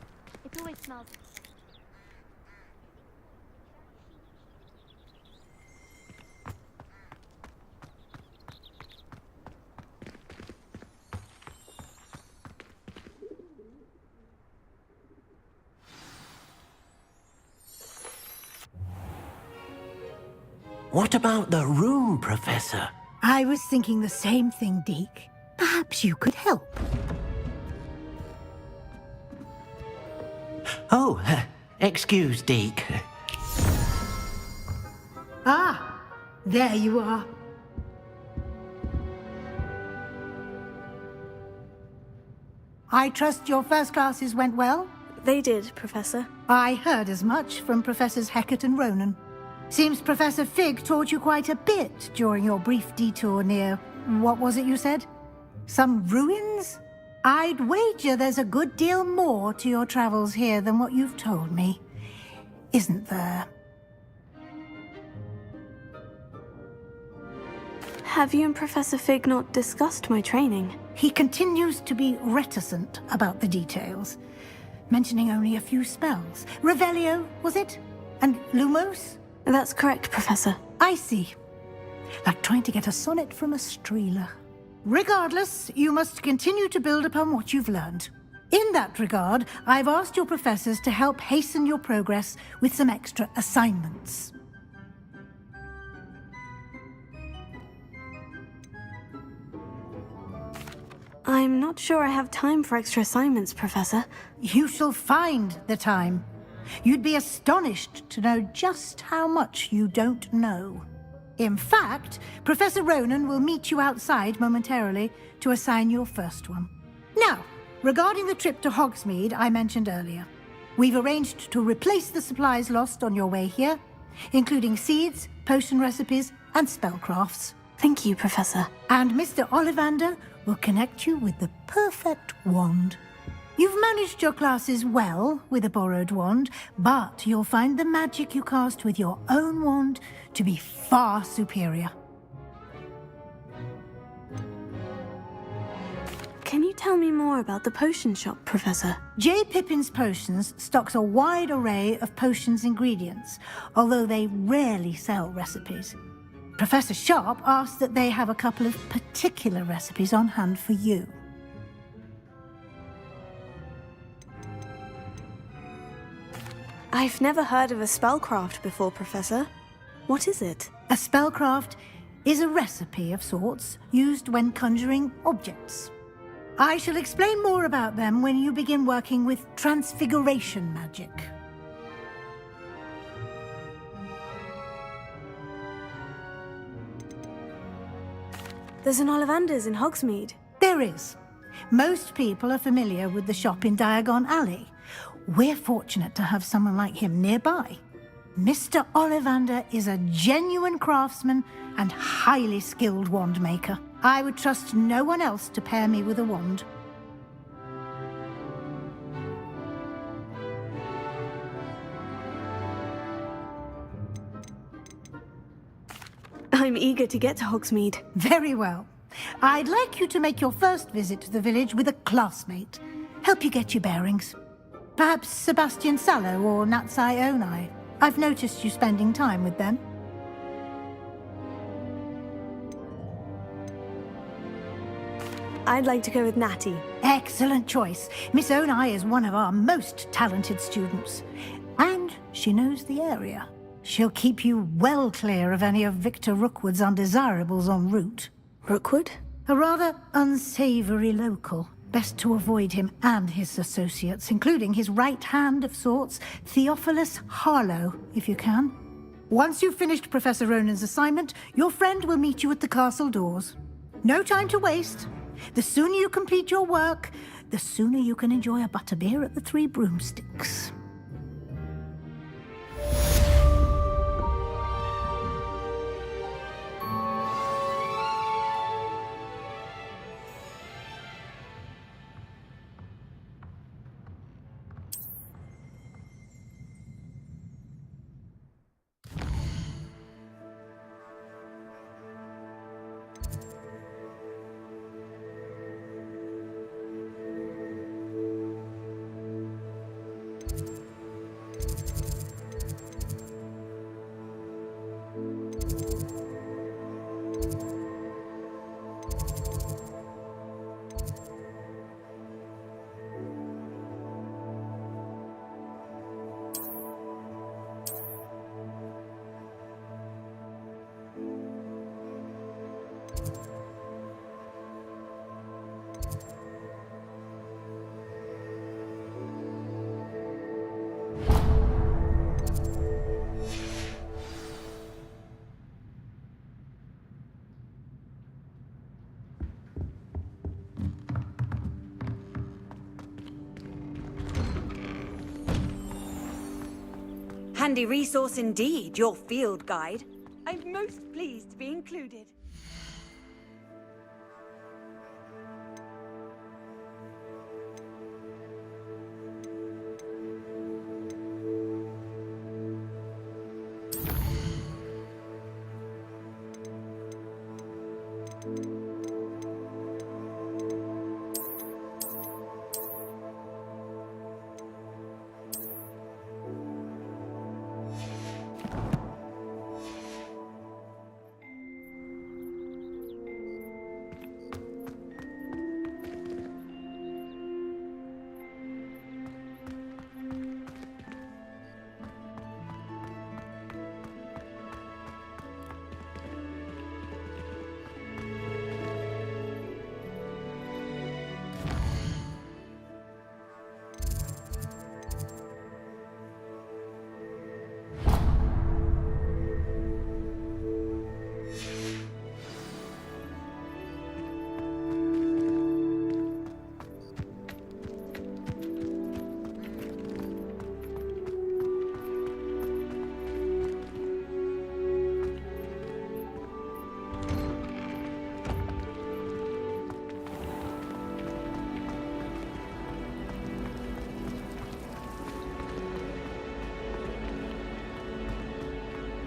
It always smells... What about the room, Professor? I was thinking the same thing, Deke. Perhaps you could help. Oh, excuse, Deke. Ah, there you are. I trust your first classes went well? They did, Professor. I heard as much from Professors Hecat and Ronan. Seems Professor Fig taught you quite a bit during your brief detour near... what was it you said? Some ruins? I'd wager there's a good deal more to your travels here than what you've told me. Isn't there? Have you and Professor Fig not discussed my training? He continues to be reticent about the details, mentioning only a few spells. Revelio, was it? And Lumos? That's correct, Professor. I see. Like trying to get a sonnet from a streeler. Regardless, you must continue to build upon what you've learned. In that regard, I've asked your professors to help hasten your progress with some extra assignments. I'm not sure I have time for extra assignments, Professor. You shall find the time. You'd be astonished to know just how much you don't know. In fact, Professor Ronan will meet you outside momentarily to assign your first one. Now, regarding the trip to Hogsmeade I mentioned earlier, we've arranged to replace the supplies lost on your way here, including seeds, potion recipes, and spellcrafts. Thank you, Professor. And Mr. Ollivander will connect you with the perfect wand. You've managed your classes well with a borrowed wand, but you'll find the magic you cast with your own wand to be far superior. Can you tell me more about the potion shop, Professor? J. Pippin's Potions stocks a wide array of potions ingredients, although they rarely sell recipes. Professor Sharp asked that they have a couple of particular recipes on hand for you. I've never heard of a spellcraft before, Professor. What is it? A spellcraft is a recipe of sorts used when conjuring objects. I shall explain more about them when you begin working with transfiguration magic. There's an Ollivander's in Hogsmeade. There is. Most people are familiar with the shop in Diagon Alley. We're fortunate to have someone like him nearby. Mr. Ollivander is a genuine craftsman and highly skilled wand maker. I would trust no one else to pair me with a wand. I'm eager to get to Hogsmeade. Very well. I'd like you to make your first visit to the village with a classmate. Help you get your bearings. Perhaps Sebastian Sallow or Natsai Onai. I've noticed you spending time with them. I'd like to go with Natty. Excellent choice. Miss Onai is one of our most talented students. And she knows the area. She'll keep you well clear of any of Victor Rookwood's undesirables en route. Rookwood? A rather unsavory local. Best to avoid him and his associates, including his right hand of sorts, Theophilus Harlow, if you can. Once you've finished Professor Ronan's assignment, your friend will meet you at the castle doors. No time to waste. The sooner you complete your work, the sooner you can enjoy a butterbeer at the Three Broomsticks. handy resource indeed, your field guide. I'm most pleased to be included.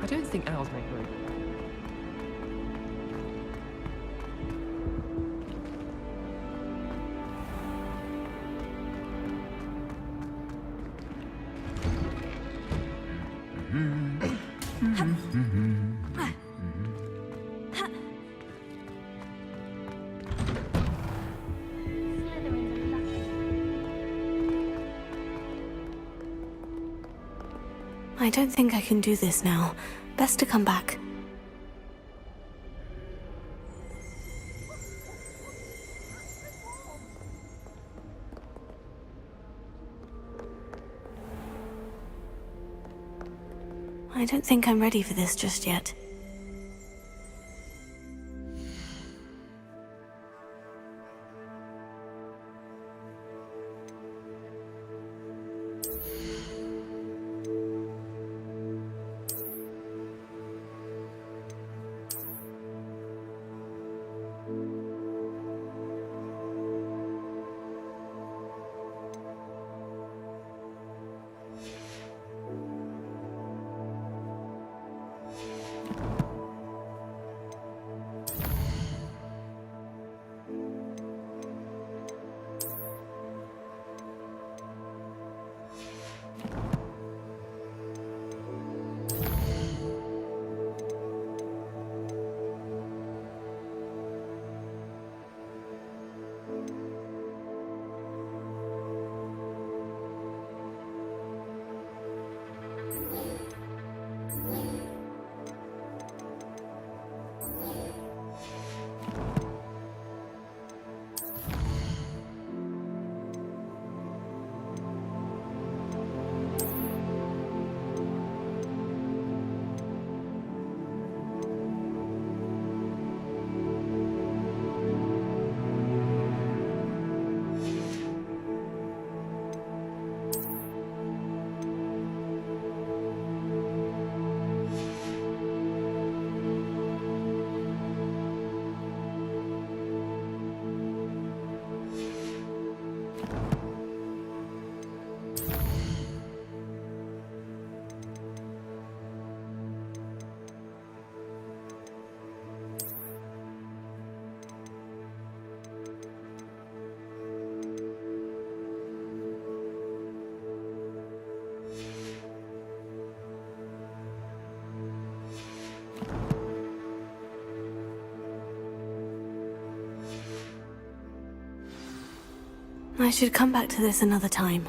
I don't think owls make room. I don't think I can do this now. Best to come back. I don't think I'm ready for this just yet. I should come back to this another time.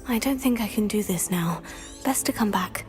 I don't think I can do this now. Best to come back.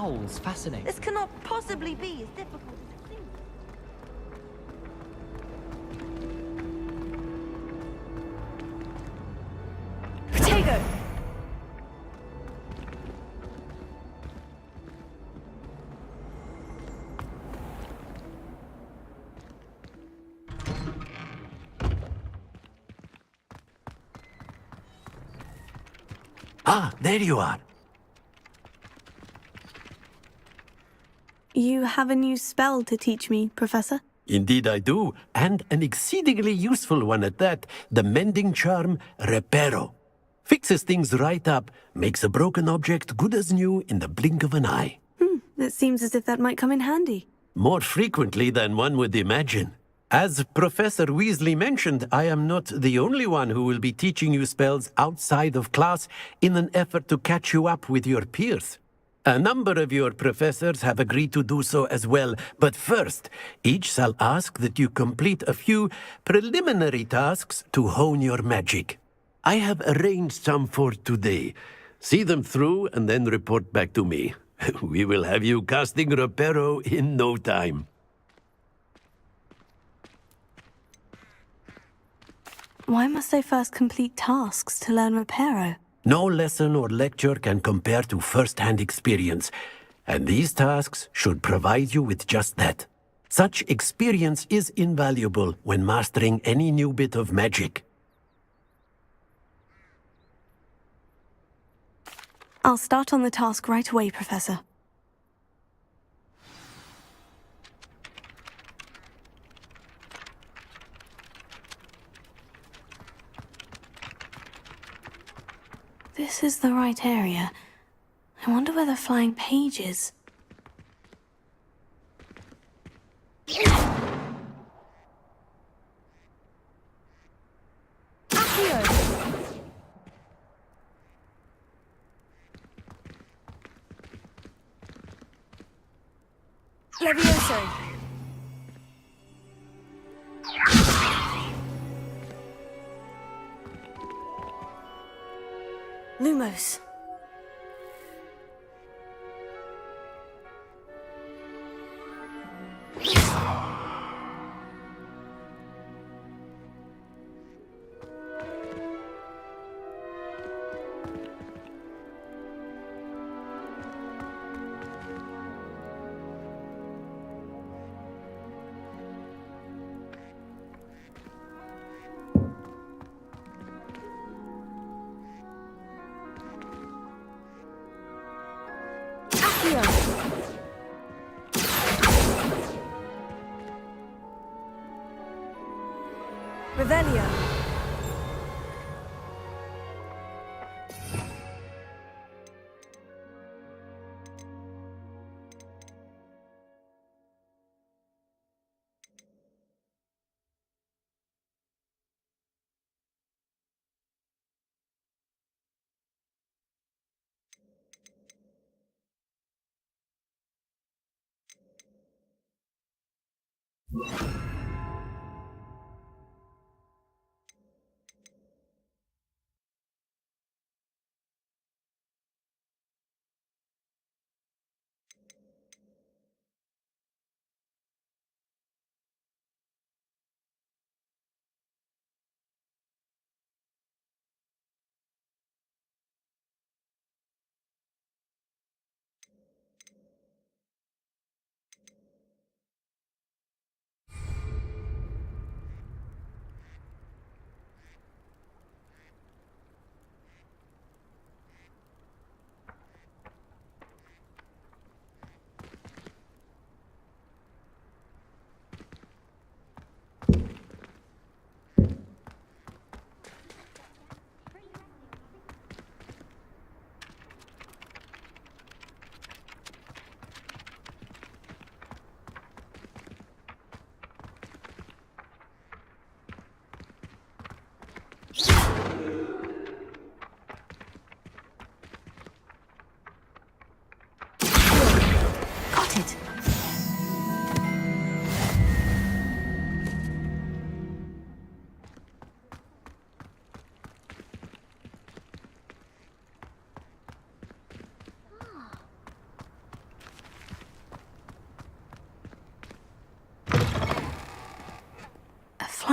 owls. Fascinating. This cannot possibly be as difficult as it seems. Potato! Ah, there you are. You have a new spell to teach me, Professor? Indeed I do, and an exceedingly useful one at that. The mending charm, Reparo. Fixes things right up, makes a broken object good as new in the blink of an eye. It seems as if that might come in handy. More frequently than one would imagine. As Professor Weasley mentioned, I am not the only one who will be teaching you spells outside of class in an effort to catch you up with your peers. A number of your professors have agreed to do so as well, but first, each shall ask that you complete a few preliminary tasks to hone your magic. I have arranged some for today. See them through and then report back to me. We will have you casting Reparo in no time. Why must I first complete tasks to learn Reparo? No lesson or lecture can compare to first-hand experience, and these tasks should provide you with just that. Such experience is invaluable when mastering any new bit of magic. I'll start on the task right away, Professor. This is the right area. I wonder where the flying page is. Levioso! Lumos. Revelio.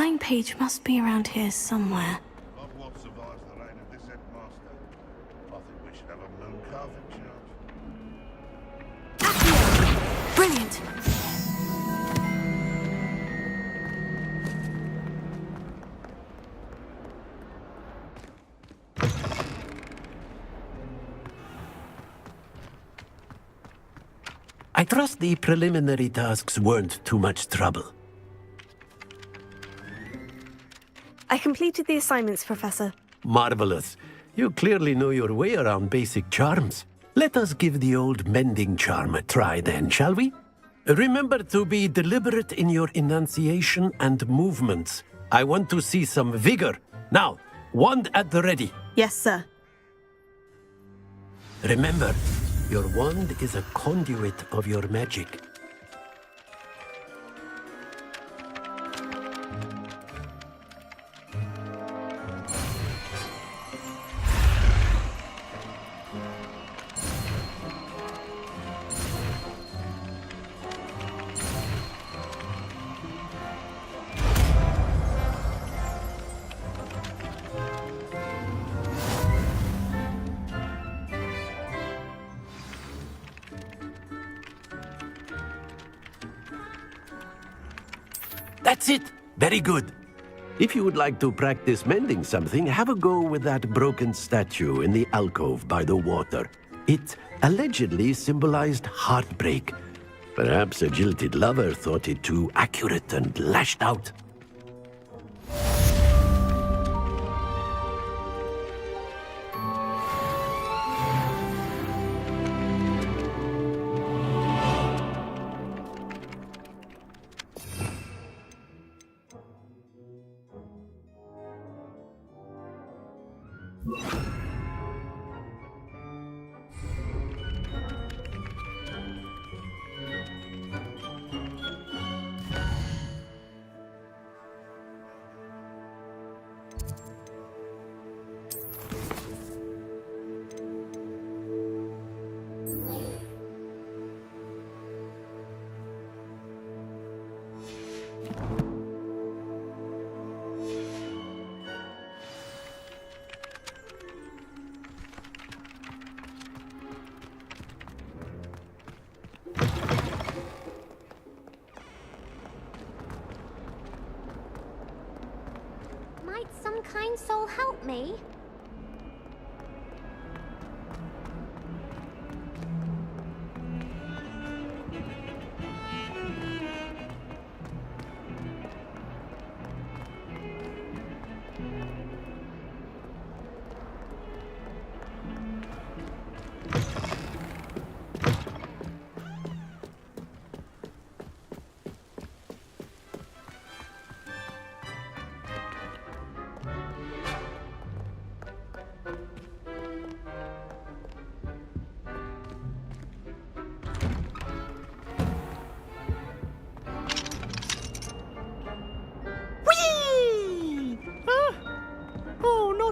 flying page must be around here somewhere. Not what survives the reign of this headmaster. I think we should have a moon carving chart. Brilliant! I trust the preliminary tasks weren't too much trouble. I completed the assignments, Professor. Marvelous. You clearly know your way around basic charms. Let us give the old mending charm a try then, shall we? Remember to be deliberate in your enunciation and movements. I want to see some vigor. Now, wand at the ready. Yes, sir. Remember, your wand is a conduit of your magic. That's it! Very good. If you would like to practice mending something, have a go with that broken statue in the alcove by the water. It allegedly symbolized heartbreak. Perhaps a jilted lover thought it too accurate and lashed out. Might some kind soul help me?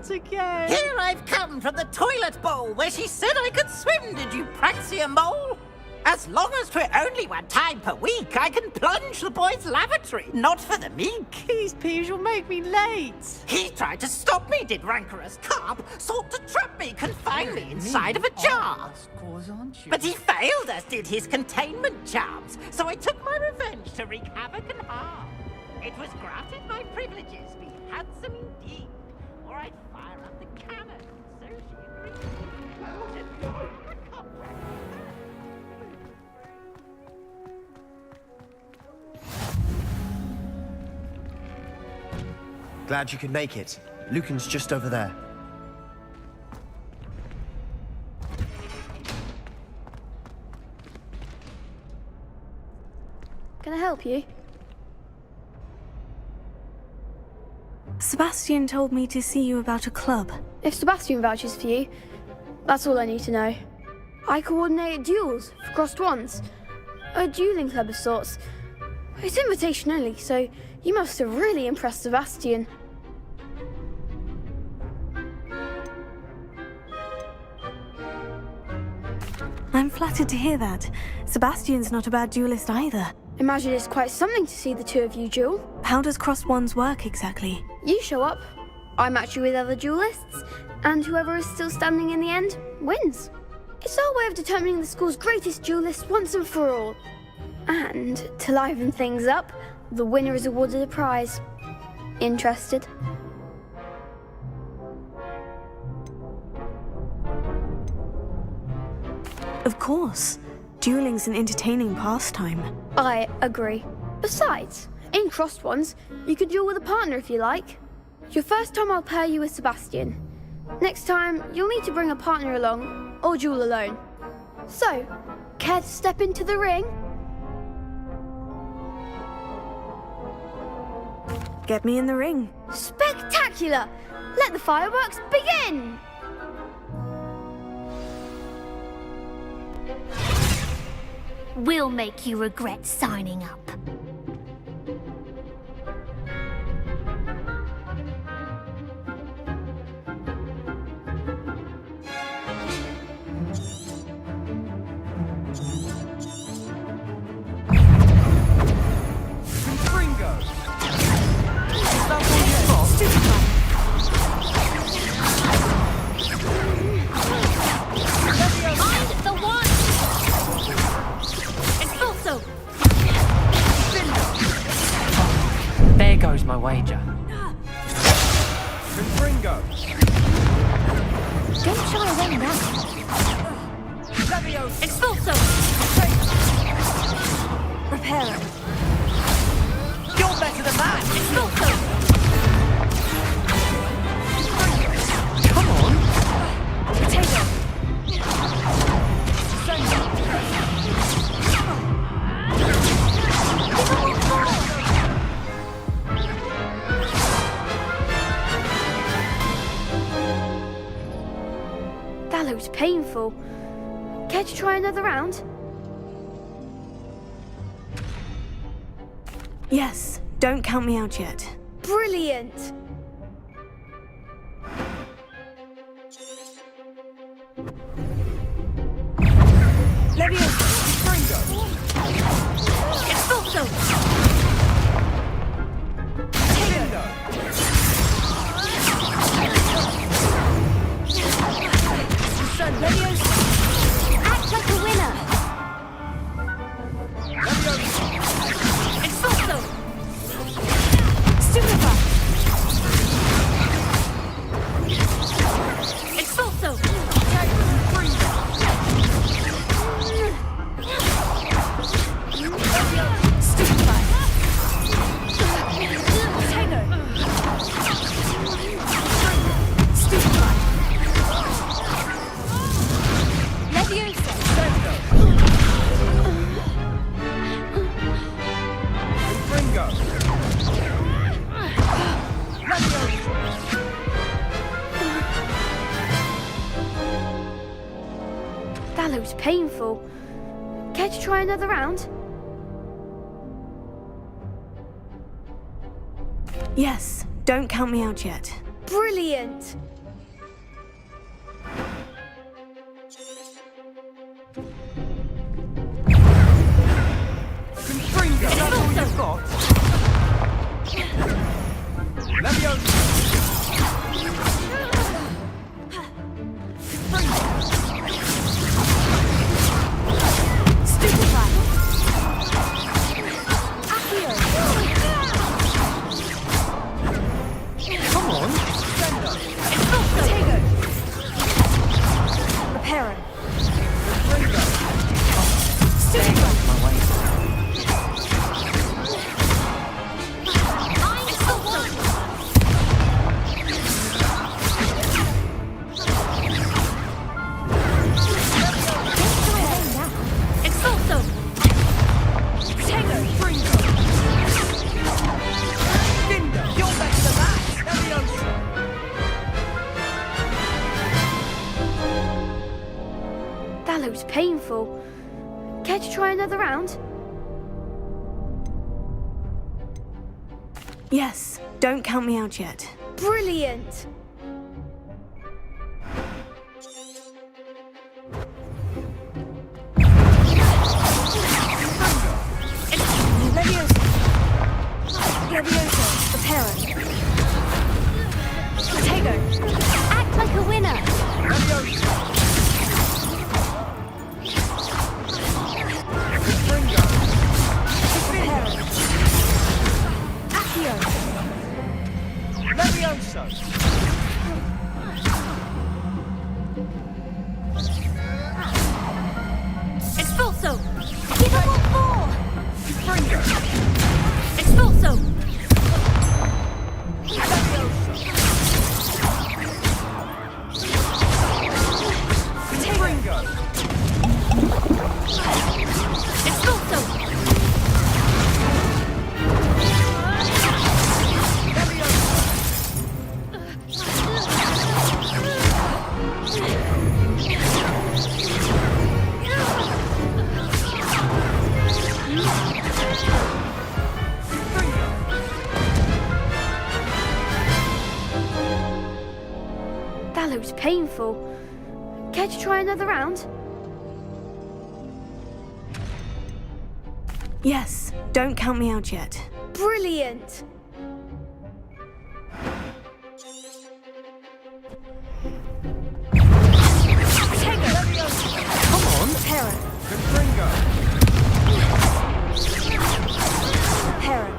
Again. Here I've come from the toilet bowl where she said I could swim, did you praxia mole? As long as 'twere only one time per week, I can plunge the boy's lavatory, not for the meek. These peas will make me late. He tried to stop me, did rancorous carp, sought to trap me, confine me inside of a jar. But he failed, as did his containment charms, so I took my revenge to wreak havoc and harm. It was granted my privileges be handsome indeed, or I'd fire up the cannon, so she agreed. Glad you could make it. Lucan's just over there. Can I help you? Sebastian told me to see you about a club. If Sebastian vouches for you, that's all I need to know. I coordinate duels for crossed wands. A dueling club of sorts. It's invitation only, so you must have really impressed Sebastian. I'm flattered to hear that. Sebastian's not a bad duelist either. Imagine it's quite something to see the two of you duel. How does crossed ones work exactly? You show up, I match you with other duelists, and whoever is still standing in the end wins. It's our way of determining the school's greatest duelist once and for all. And to liven things up, the winner is awarded a prize. Interested? Of course. Dueling's an entertaining pastime. I agree. Besides, in crossed ones, you can duel with a partner if you like. Your first time I'll pair you with Sebastian. Next time, you'll need to bring a partner along, or duel alone. So, care to step into the ring? Get me in the ring. Spectacular! Let the fireworks begin! We'll make you regret signing up. There goes my wager. Confringo! Don't shy away now. Expulso! Reparo. You're better than that! Expulso! Come on! Potato. That looks painful. Care to try another round? Yes, don't count me out yet. Brilliant! Expulso! Act like a winner! Expulso! Stupefy! Expulso! Stupefy! Tango! Stupefy! Leviosa! Confringo! That looks painful. Care to try another round? Yes, don't count me out yet. Brilliant! Confringo! Is that all you've got? Leviosa! Stupefy. Come on! Potato. Reparo. Stupefy. My wager. Expulso! Potato. You're better than that! Leviosa! That looks painful. Care to try another round? Yes, don't count me out yet. Brilliant! That looked painful. Care to try another round? Yes, don't count me out yet. Brilliant! Come on! Terra. Confringo. Terra.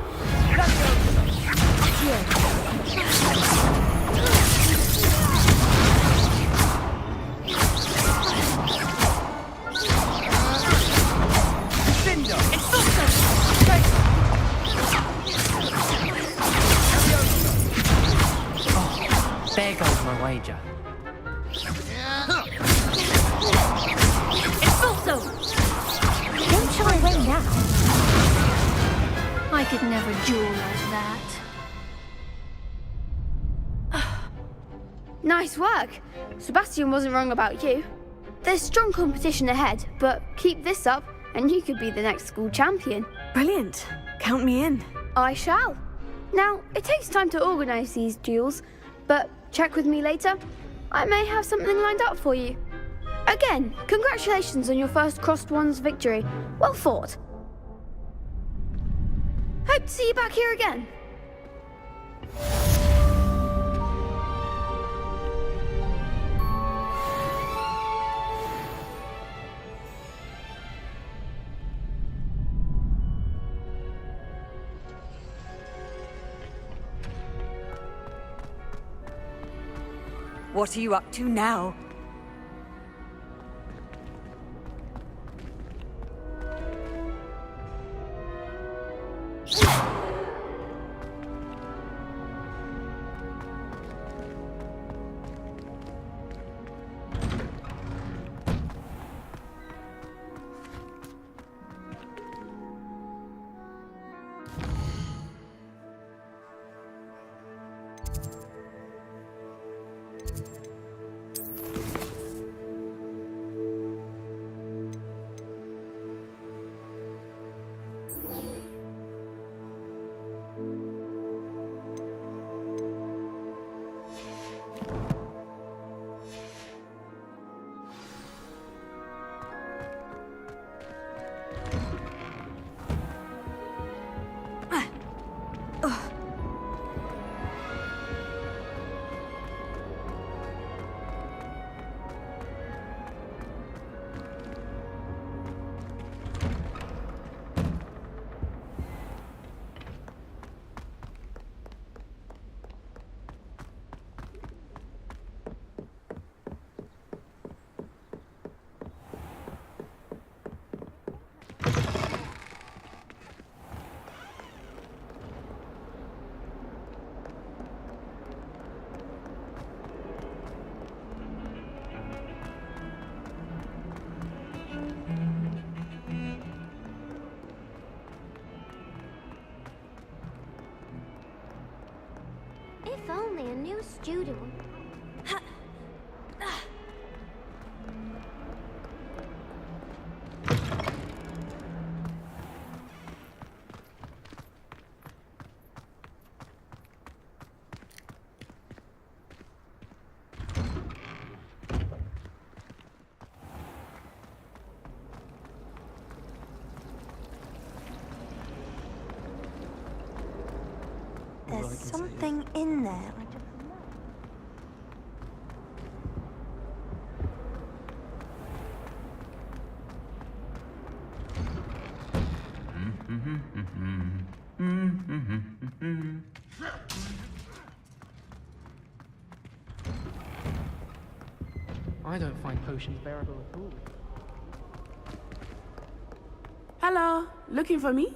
There goes my wager. Expulso! Don't shy away now. I could never duel like that. Nice work. Sebastian wasn't wrong about you. There's strong competition ahead, but keep this up and you could be the next school champion. Brilliant. Count me in. I shall. Now, it takes time to organise these duels, but check with me later. I may have something lined up for you. Again, congratulations on your first Crossed Ones victory. Well fought. Hope to see you back here again. What are you up to now? If only a new student. There's something in there. I don't know. I don't find potions bearable at all. Hello, looking for me?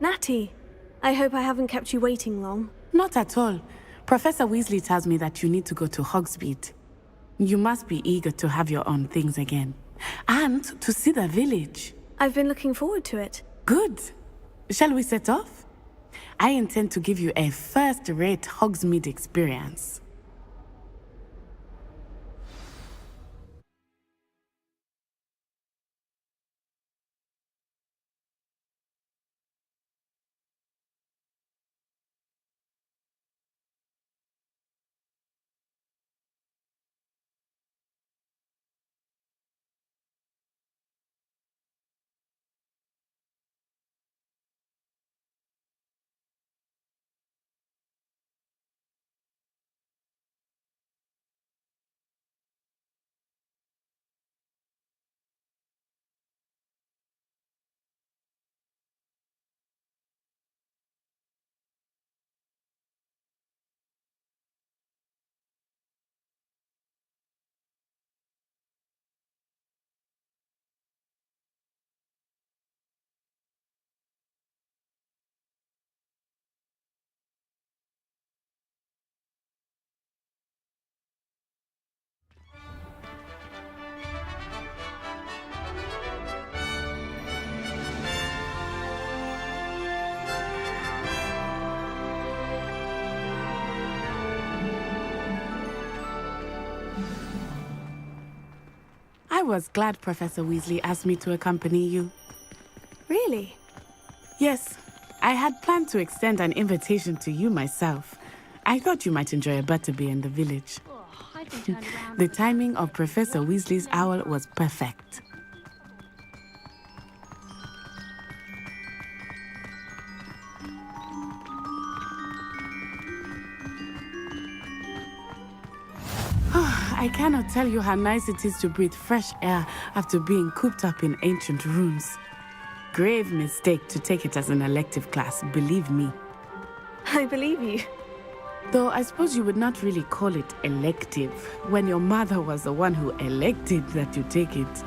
Natty, I hope I haven't kept you waiting long. Not at all. Professor Weasley tells me that you need to go to Hogsmeade. You must be eager to have your own things again. And to see the village. I've been looking forward to it. Good. Shall we set off? I intend to give you a first-rate Hogsmeade experience. was glad Professor Weasley asked me to accompany you. Really? Yes, I had planned to extend an invitation to you myself. I thought you might enjoy a butterbeer in the village. The timing of Professor Weasley's owl was perfect. I cannot tell you how nice it is to breathe fresh air after being cooped up in ancient rooms. Grave mistake to take it as an elective class, believe me. I believe you. Though I suppose you would not really call it elective when your mother was the one who elected that you take it.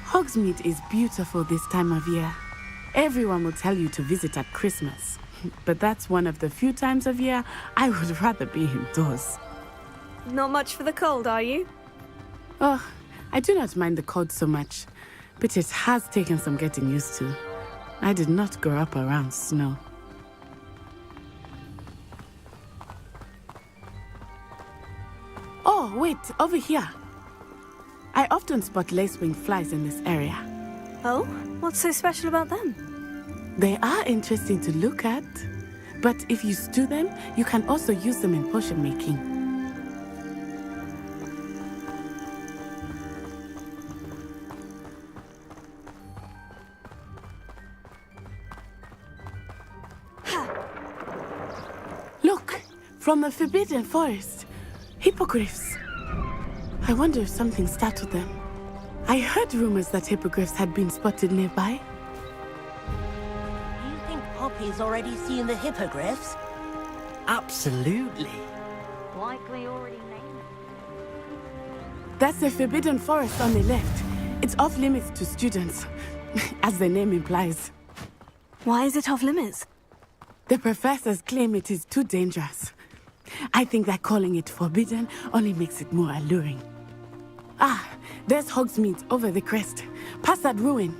Hogsmeade is beautiful this time of year. Everyone will tell you to visit at Christmas. But that's one of the few times of year I would rather be indoors. Not much for the cold, are you? Oh, I do not mind the cold so much, but it has taken some getting used to. I did not grow up around snow. Oh, wait, over here. I often spot lacewing flies in this area. Oh? What's so special about them? They are interesting to look at, but if you stew them, you can also use them in potion making. Look, from the Forbidden Forest, hippogriffs. I wonder if something startled them. I heard rumors that hippogriffs had been spotted nearby. Poppy's already seen the hippogriffs? Absolutely. Likely already named. That's the Forbidden Forest on the left. It's off limits to students, as the name implies. Why is it off limits? The professors claim it is too dangerous. I think that calling it forbidden only makes it more alluring. Ah, there's Hogsmeade over the crest. Past that ruin.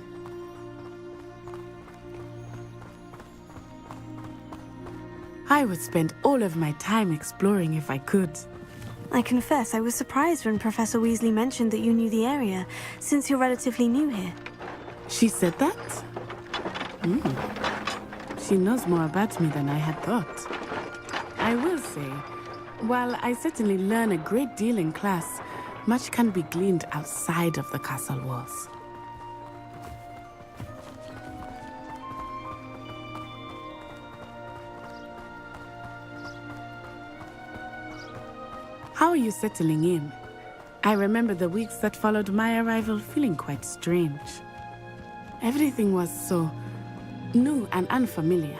I would spend all of my time exploring if I could. I confess I was surprised when Professor Weasley mentioned that you knew the area, since you're relatively new here. She said that? She knows more about me than I had thought. I will say, while I certainly learn a great deal in class, much can be gleaned outside of the castle walls. How are you settling in? I remember the weeks that followed my arrival feeling quite strange. Everything was so new and unfamiliar.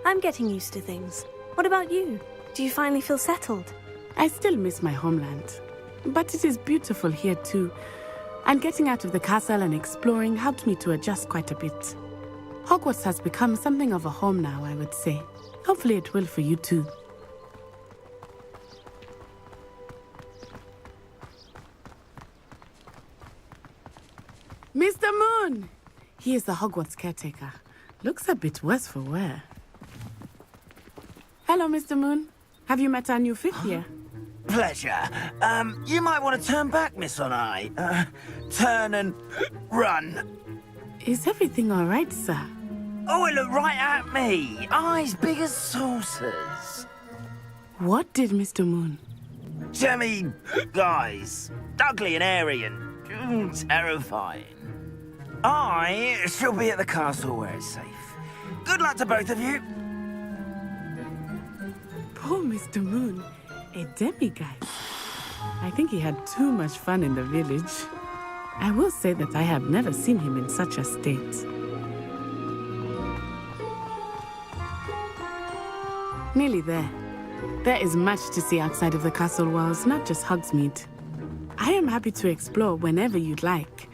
I'm getting used to things. What about you? Do you finally feel settled? I still miss my homeland, but it is beautiful here too. And getting out of the castle and exploring helped me to adjust quite a bit. Hogwarts has become something of a home now, I would say. Hopefully it will for you too. Mr. Moon! He is the Hogwarts caretaker. Looks a bit worse for wear. Hello, Mr. Moon. Have you met our new fifth year? Pleasure. You might want to turn back, Miss On-Eye. Turn and run. Is everything all right, sir? Oh, it looked right at me. Eyes big as saucers. What did Mr. Moon? Jemmy, guys. Ugly and airy and terrifying. I shall be at the castle where it's safe. Good luck to both of you. Poor Mr. Moon. A demiguise. I think he had too much fun in the village. I will say that I have never seen him in such a state. Nearly there. There is much to see outside of the castle walls, not just Hogsmeade. I am happy to explore whenever you'd like.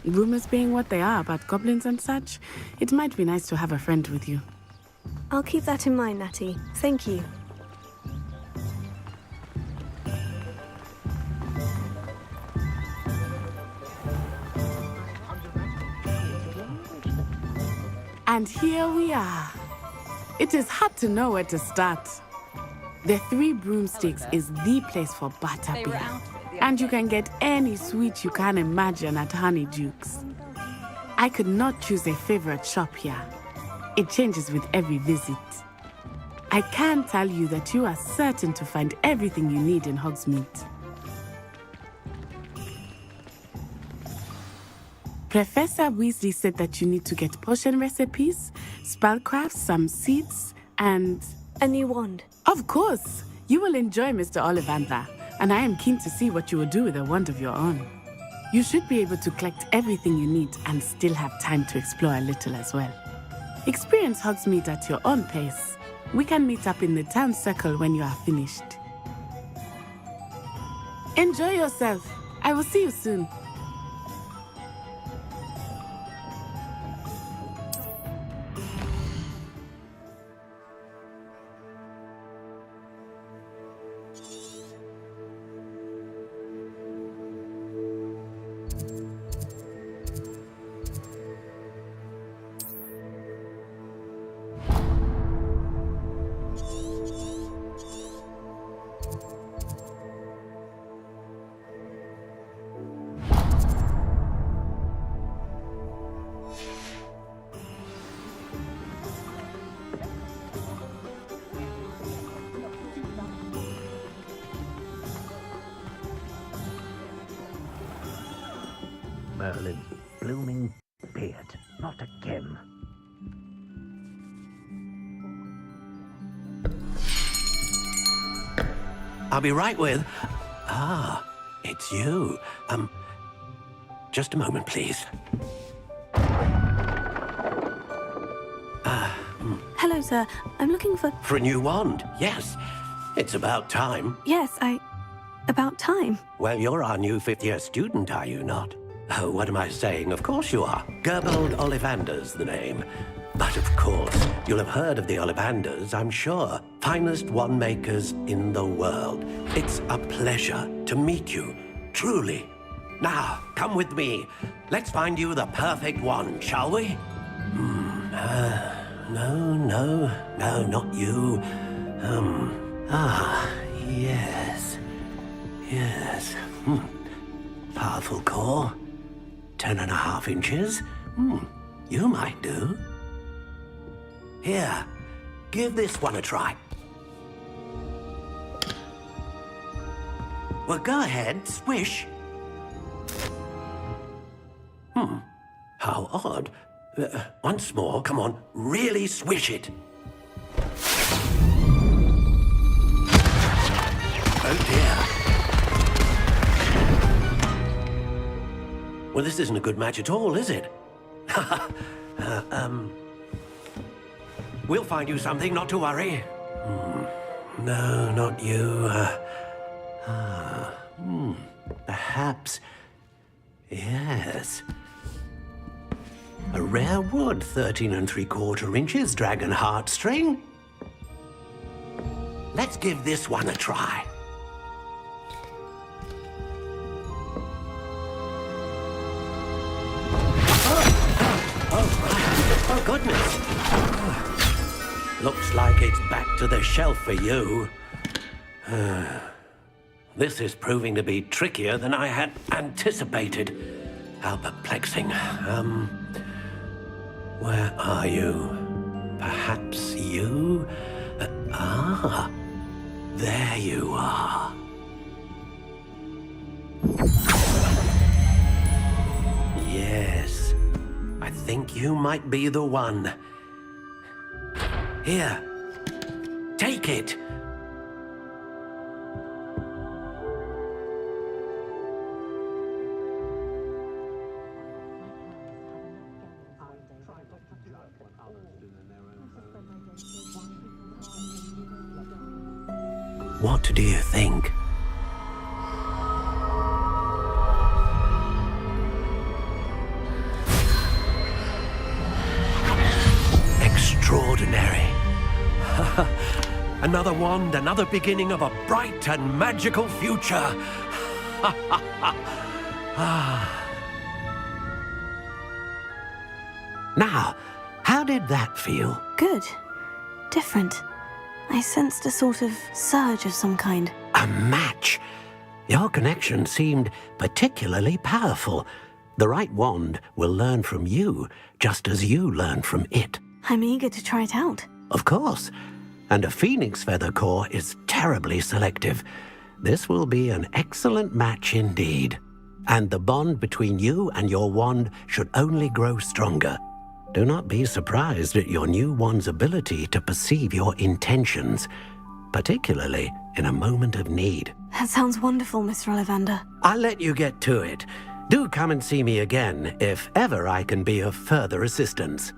Rumors being what they are about goblins and such, it might be nice to have a friend with you. I'll keep that in mind, Natty. Thank you. And here we are. It is hard to know where to start. The Three Broomsticks is the place for butterbeer. And you can get any sweet you can imagine at Honeyduke's. I could not choose a favorite shop here. It changes with every visit. I can tell you that you are certain to find everything you need in Hogsmeade. Professor Weasley said that you need to get potion recipes, spellcrafts, some seeds, and... a new wand. Of course! You will enjoy Mr. Ollivander, and I am keen to see what you will do with a wand of your own. You should be able to collect everything you need and still have time to explore a little as well. Experience Hogsmeade at your own pace. We can meet up in the town circle when you are finished. Enjoy yourself. I will see you soon. Merlin's blooming beard, not again. I'll be right with... Ah, it's you. Just a moment, please. Hello, sir. I'm looking for... For a new wand, yes. It's about time. Yes, about time. Well, you're our new fifth-year student, are you not? Oh, what am I saying? Of course you are. Gerbold Ollivander's the name. But of course, you'll have heard of the Ollivanders, I'm sure. Finest wand makers in the world. It's a pleasure to meet you, truly. Now, come with me. Let's find you the perfect wand, shall we? No, not you. Yes. Powerful core. 10.5 inches. You might do. Here, give this one a try. Well, go ahead, swish. How odd. Once more, come on, really swish it. Oh dear. Well, this isn't a good match at all, is it? We'll find you something, not to worry. No, not you. Perhaps... Yes. A rare wood, 13 3/4 inches, dragon heartstring. Let's give this one a try. Oh, goodness. Looks like it's back to the shelf for you. This is proving to be trickier than I had anticipated. How perplexing. Where are you? Perhaps you? There you are. Yes. I think you might be the one. Here. Take it. What do you think? Extraordinary. Another wand, another beginning of a bright and magical future. Now, how did that feel? Good. Different. I sensed a sort of surge of some kind. A match? Your connection seemed particularly powerful. The right wand will learn from you, just as you learn from it. I'm eager to try it out. Of course. And a phoenix feather core is terribly selective. This will be an excellent match indeed. And the bond between you and your wand should only grow stronger. Do not be surprised at your new wand's ability to perceive your intentions, particularly in a moment of need. That sounds wonderful, Mr. Ollivander. I'll let you get to it. Do come and see me again if ever I can be of further assistance.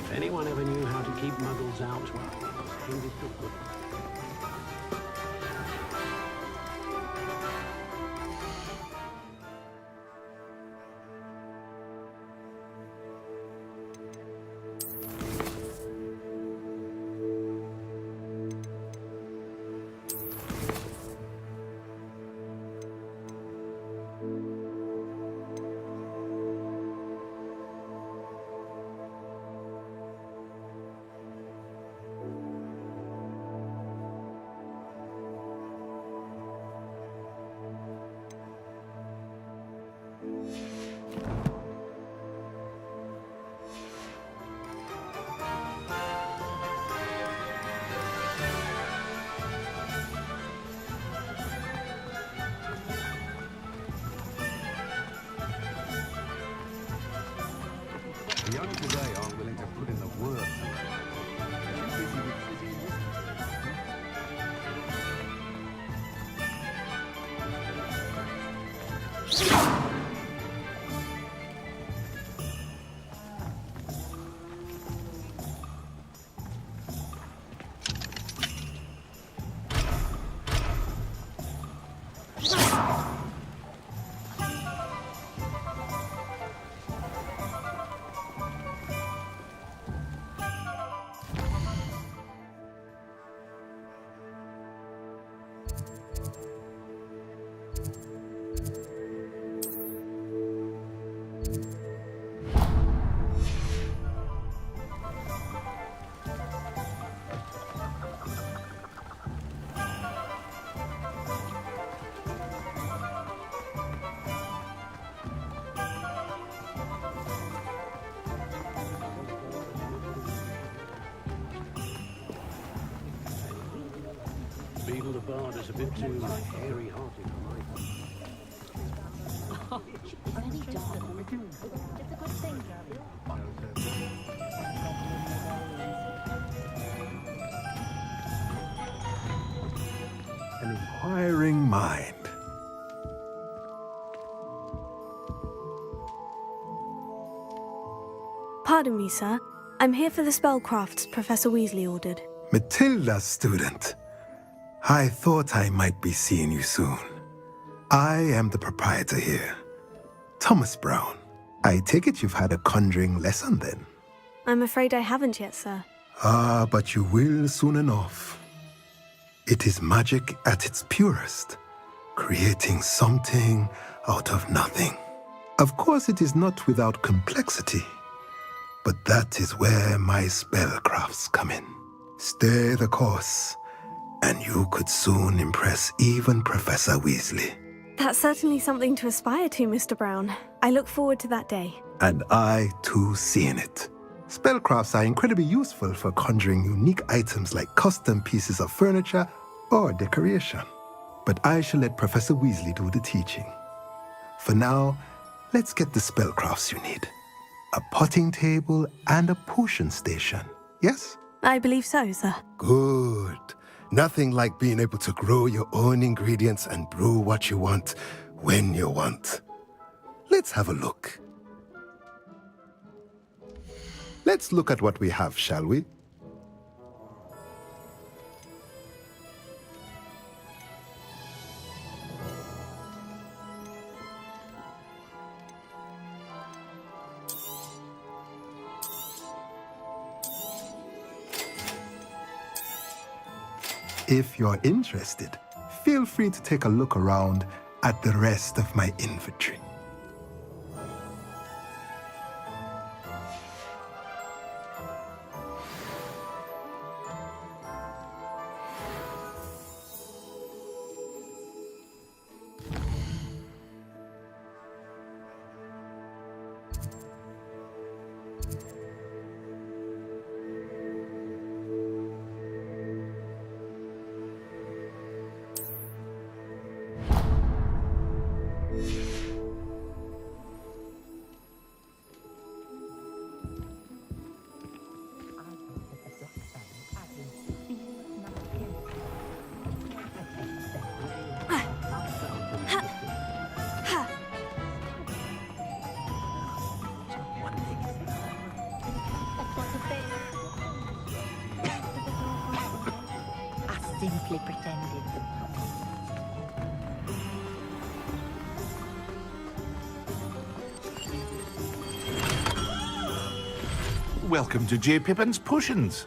If anyone ever knew how to keep muggles out, well, he did good. The young today aren't willing to put in the work. Beetle the Bard is a bit too hairy-hearted for my An inquiring mind. Pardon me, sir. I'm here for the spellcrafts Professor Weasley ordered. Matilda's student. I thought I might be seeing you soon. I am the proprietor here, Thomas Brown. I take it you've had a conjuring lesson then? I'm afraid I haven't yet, sir. Ah, but you will soon enough. It is magic at its purest, creating something out of nothing. Of course, it is not without complexity, but that is where my spellcrafts come in. Stay the course, and you could soon impress even Professor Weasley. That's certainly something to aspire to, Mr. Brown. I look forward to that day. And I, too, seeing it. Spellcrafts are incredibly useful for conjuring unique items like custom pieces of furniture or decoration. But I shall let Professor Weasley do the teaching. For now, let's get the spellcrafts you need. A potting table and a potion station, yes? I believe so, sir. Good. Nothing like being able to grow your own ingredients and brew what you want when you want. Let's have a look. Let's look at what we have, shall we? If you're interested, feel free to take a look around at the rest of my inventory. Simply pretended. Welcome to J. Pippin's Potions.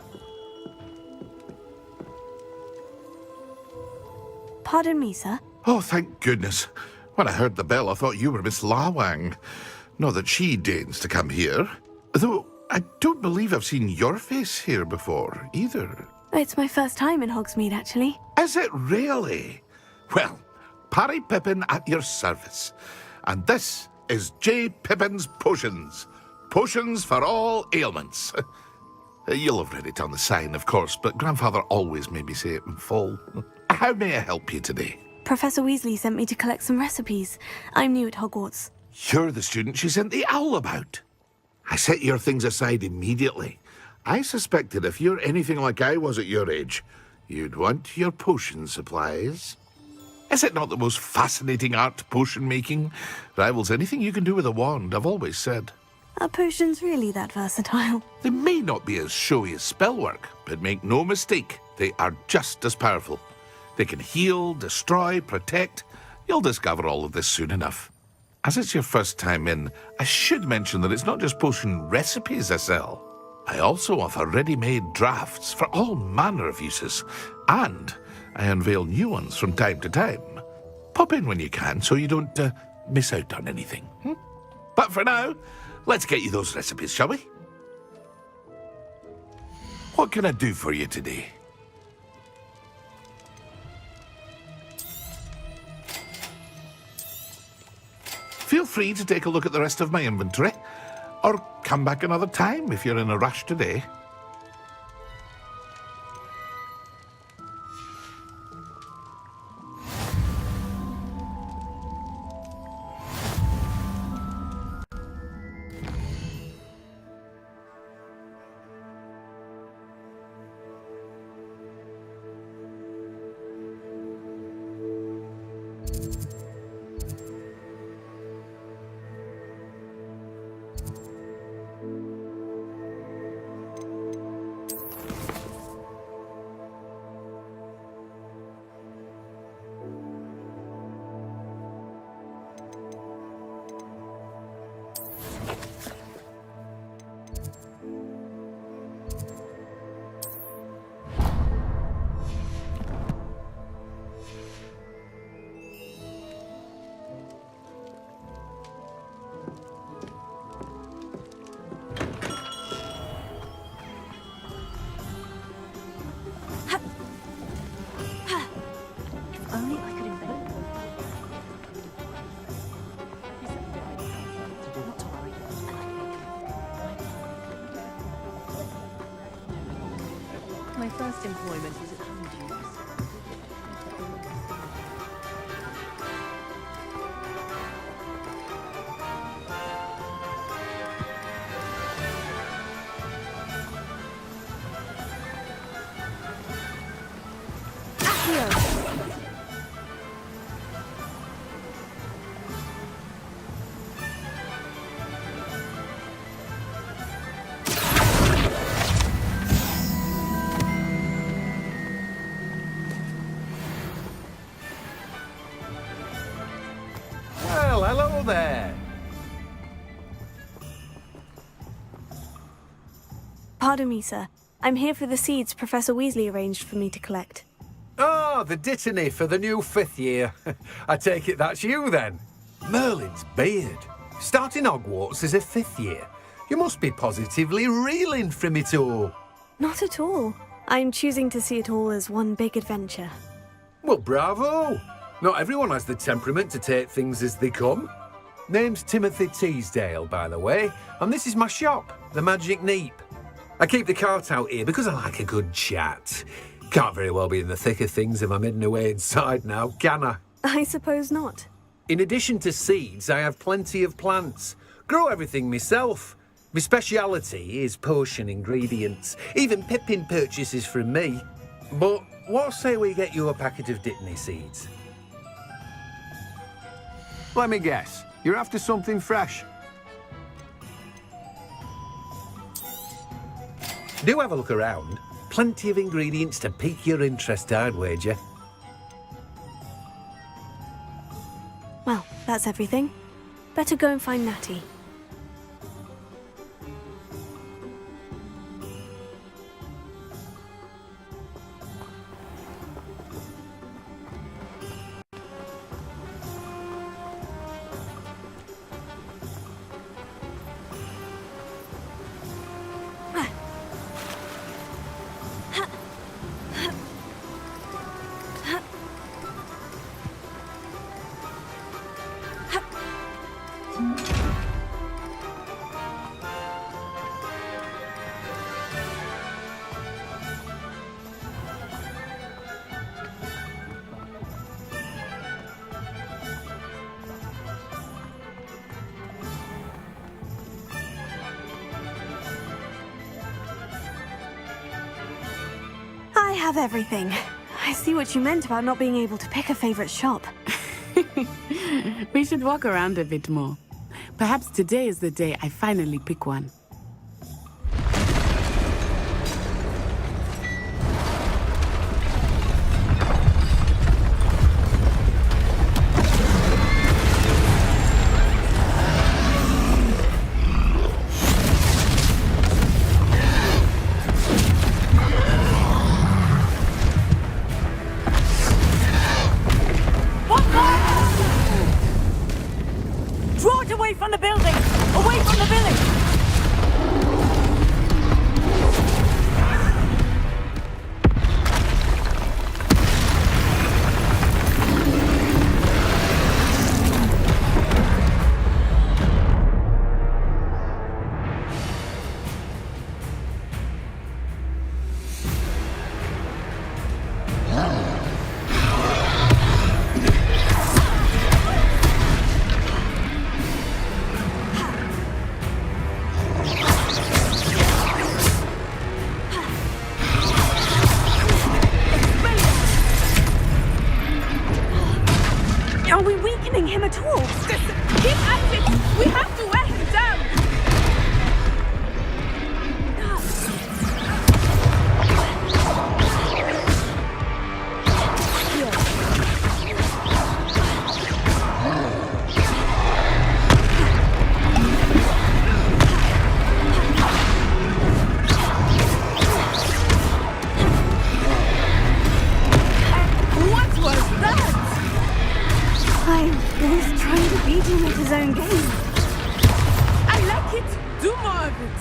Pardon me, sir. Oh, thank goodness. When I heard the bell, I thought you were Miss Lawang. Not that she deigns to come here. Though I don't believe I've seen your face here before, either. It's my first time in Hogsmeade, actually. Is it really? Well, Parry Pippin at your service. And this is J. Pippin's Potions. Potions for all ailments. You'll have read it on the sign, of course, but Grandfather always made me say it in full. How may I help you today? Professor Weasley sent me to collect some recipes. I'm new at Hogwarts. You're the student she sent the owl about. I set your things aside immediately. I suspected if you're anything like I was at your age, you'd want your potion supplies. Is it not the most fascinating art, potion making? Rivals anything you can do with a wand, I've always said. Are potions really that versatile? They may not be as showy as spellwork, but make no mistake, they are just as powerful. They can heal, destroy, protect. You'll discover all of this soon enough. As it's your first time in, I should mention that it's not just potion recipes I sell. I also offer ready-made drafts for all manner of uses, and I unveil new ones from time to time. Pop in when you can so you don't miss out on anything. But for now, let's get you those recipes, shall we? What can I do for you today? Feel free to take a look at the rest of my inventory, or come back another time if you're in a rush today. employment is undue. Well, hello there. Pardon me, sir. I'm here for the seeds Professor Weasley arranged for me to collect. Oh, the dittany for the new 5th year. I take it that's you then. Merlin's beard. Starting Hogwarts as a 5th year. You must be positively reeling from it all. Not at all. I'm choosing to see it all as one big adventure. Well, bravo. Not everyone has the temperament to take things as they come. Name's Timothy Teasdale, by the way, and this is my shop, the Magic Neep. I keep the cart out here because I like a good chat. Can't very well be in the thick of things if I'm hidden away inside now, can I? I suppose not. In addition to seeds, I have plenty of plants. Grow everything myself. My speciality is potion ingredients. Even Pippin purchases from me. But what say we get you a packet of Dittany seeds? Let me guess. You're after something fresh. Do have a look around. Plenty of ingredients to pique your interest, I'd wager. Well, that's everything. Better go and find Natty. I have everything. I see what you meant about not being able to pick a favorite shop. We should walk around a bit more. Perhaps today is the day I finally pick one. Draw it away from the building! Away from the village! Are we weakening him at all? Keep at it! We have to wear him down! What was that? I was trying to beat him at his own game. I like it! Do more of it!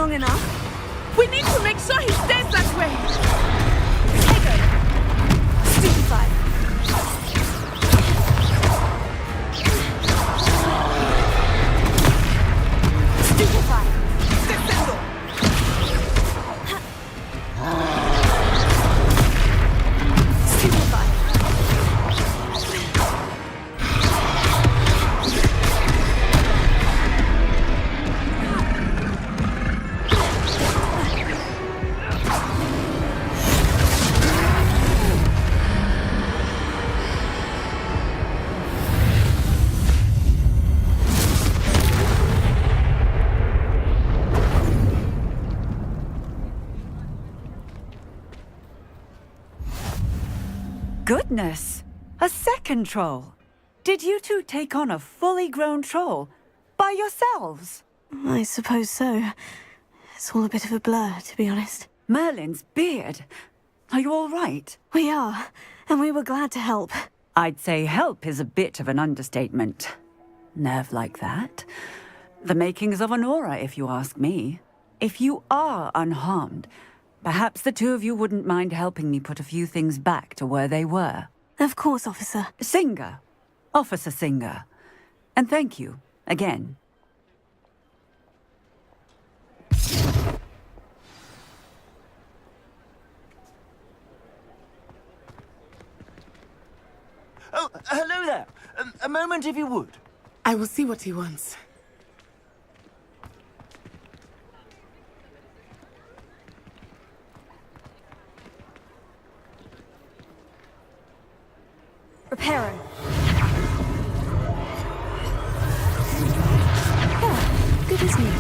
long enough. We need to make sure he stays that way. Stupefy. Stupefy. Stupefy. Goodness! A second troll! Did you two take on a fully grown troll? By yourselves? I suppose so. It's all a bit of a blur, to be honest. Merlin's beard. Are you all right? We are, and we were glad to help. I'd say help is a bit of an understatement. Nerve like that. The makings of an aura, if you ask me. If you are unharmed, perhaps the two of you wouldn't mind helping me put a few things back to where they were. Of course, officer. Singer. Officer Singer. And thank you, again. Oh, hello there. A moment, if you would. I will see what he wants. Reparo. Good as new.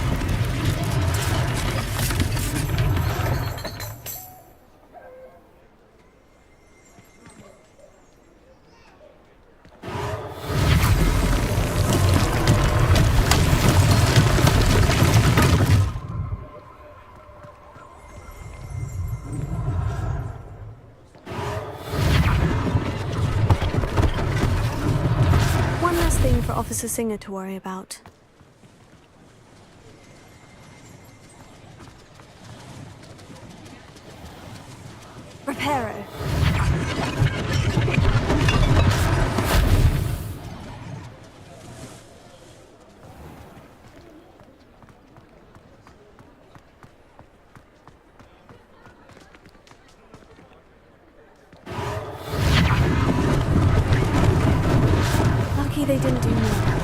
One last thing for Officer Singer to worry about. Reparo. Lucky they didn't do more damage.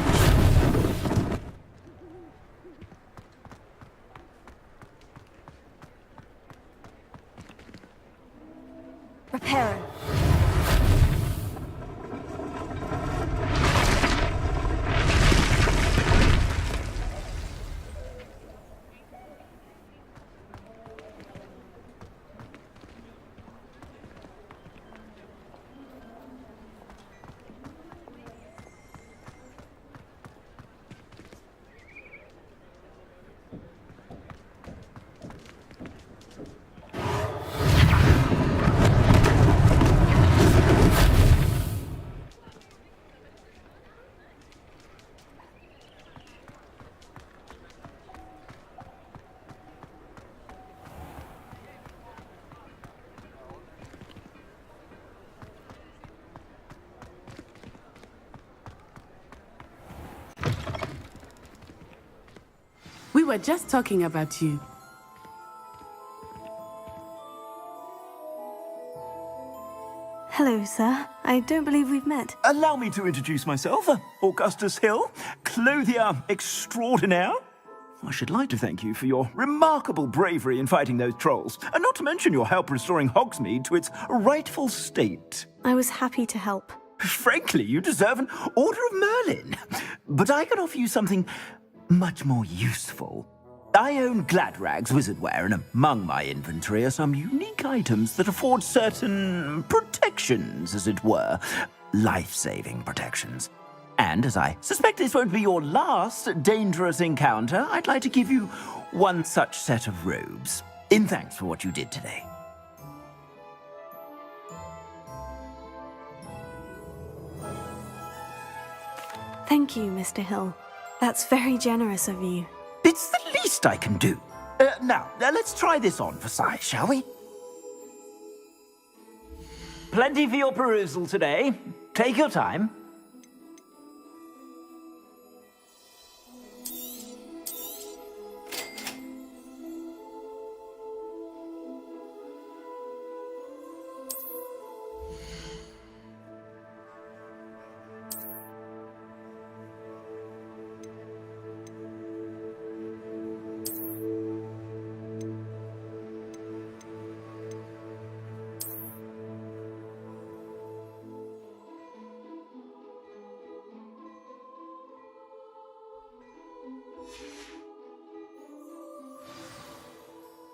Reparo. We were just talking about you. Hello, sir. I don't believe we've met. Allow me to introduce myself, Augustus Hill, clothier extraordinaire. I should like to thank you for your remarkable bravery in fighting those trolls, and not to mention your help restoring Hogsmeade to its rightful state. I was happy to help. Frankly, you deserve an Order of Merlin. But I can offer you something much more useful. I own Gladrag's wizardware, and among my inventory are some unique items that afford certain protections, as it were. Life-saving protections. And as I suspect this won't be your last dangerous encounter, I'd like to give you one such set of robes, in thanks for what you did today. Thank you, Mr. Hill. That's very generous of you. It's the least I can do. Now, let's try this on for size, shall we? Plenty for your perusal today. Take your time.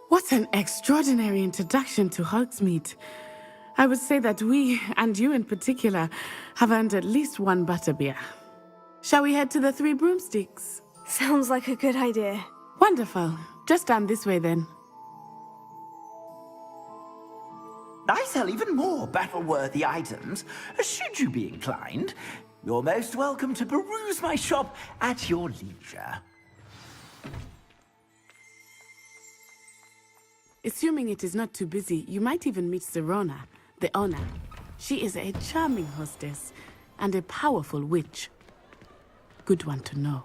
What an extraordinary introduction to Hogsmeade. I would say that we, and you in particular, have earned at least one butterbeer. Shall we head to the Three Broomsticks? Sounds like a good idea. Wonderful. Just down this way then. I sell even more battle-worthy items. Should you be inclined, you're most welcome to peruse my shop at your leisure. Assuming it is not too busy, you might even meet Serona, the owner. She is a charming hostess and a powerful witch. Good one to know.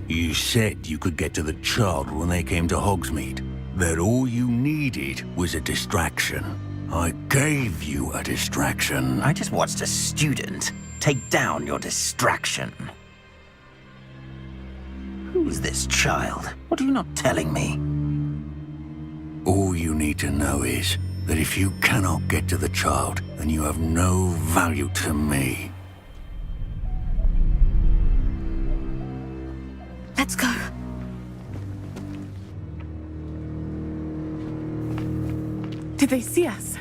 You said you could get to the child when they came to Hogsmeade. That all you needed was a distraction. I gave you a distraction. I just watched a student take down your distraction. Who's this child? What are you not telling me? All you need to know is that if you cannot get to the child, then you have no value to me. Let's go. Did they see us?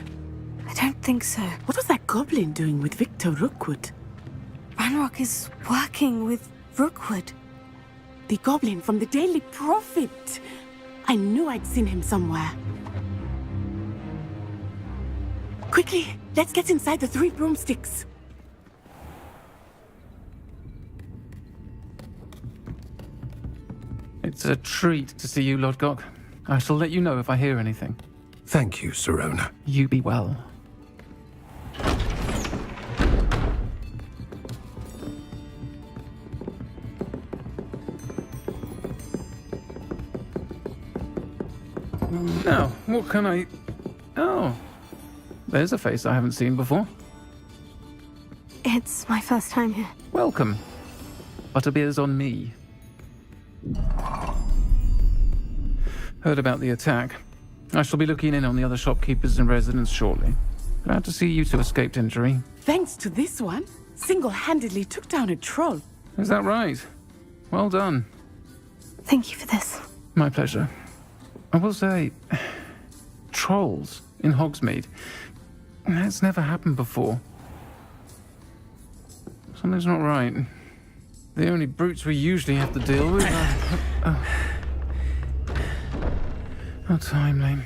I don't think so. What was that goblin doing with Victor Rookwood? Ranrock is working with Rookwood. The goblin from the Daily Prophet. I knew I'd seen him somewhere. Quickly, let's get inside the Three Broomsticks. It's a treat to see you, Lodgok. I shall let you know if I hear anything. Thank you, Serona. You be well. Now, what can I... Oh, there's a face I haven't seen before. It's my first time here. Welcome. Butterbeer's on me. Heard about the attack. I shall be looking in on the other shopkeepers and residents shortly. Glad to see you two escaped injury. Thanks to this one, single-handedly took down a troll. Is that right? Well done. Thank you for this. My pleasure. I will say, trolls in Hogsmeade. That's never happened before. Something's not right. The only brutes we usually have to deal with are... How timely.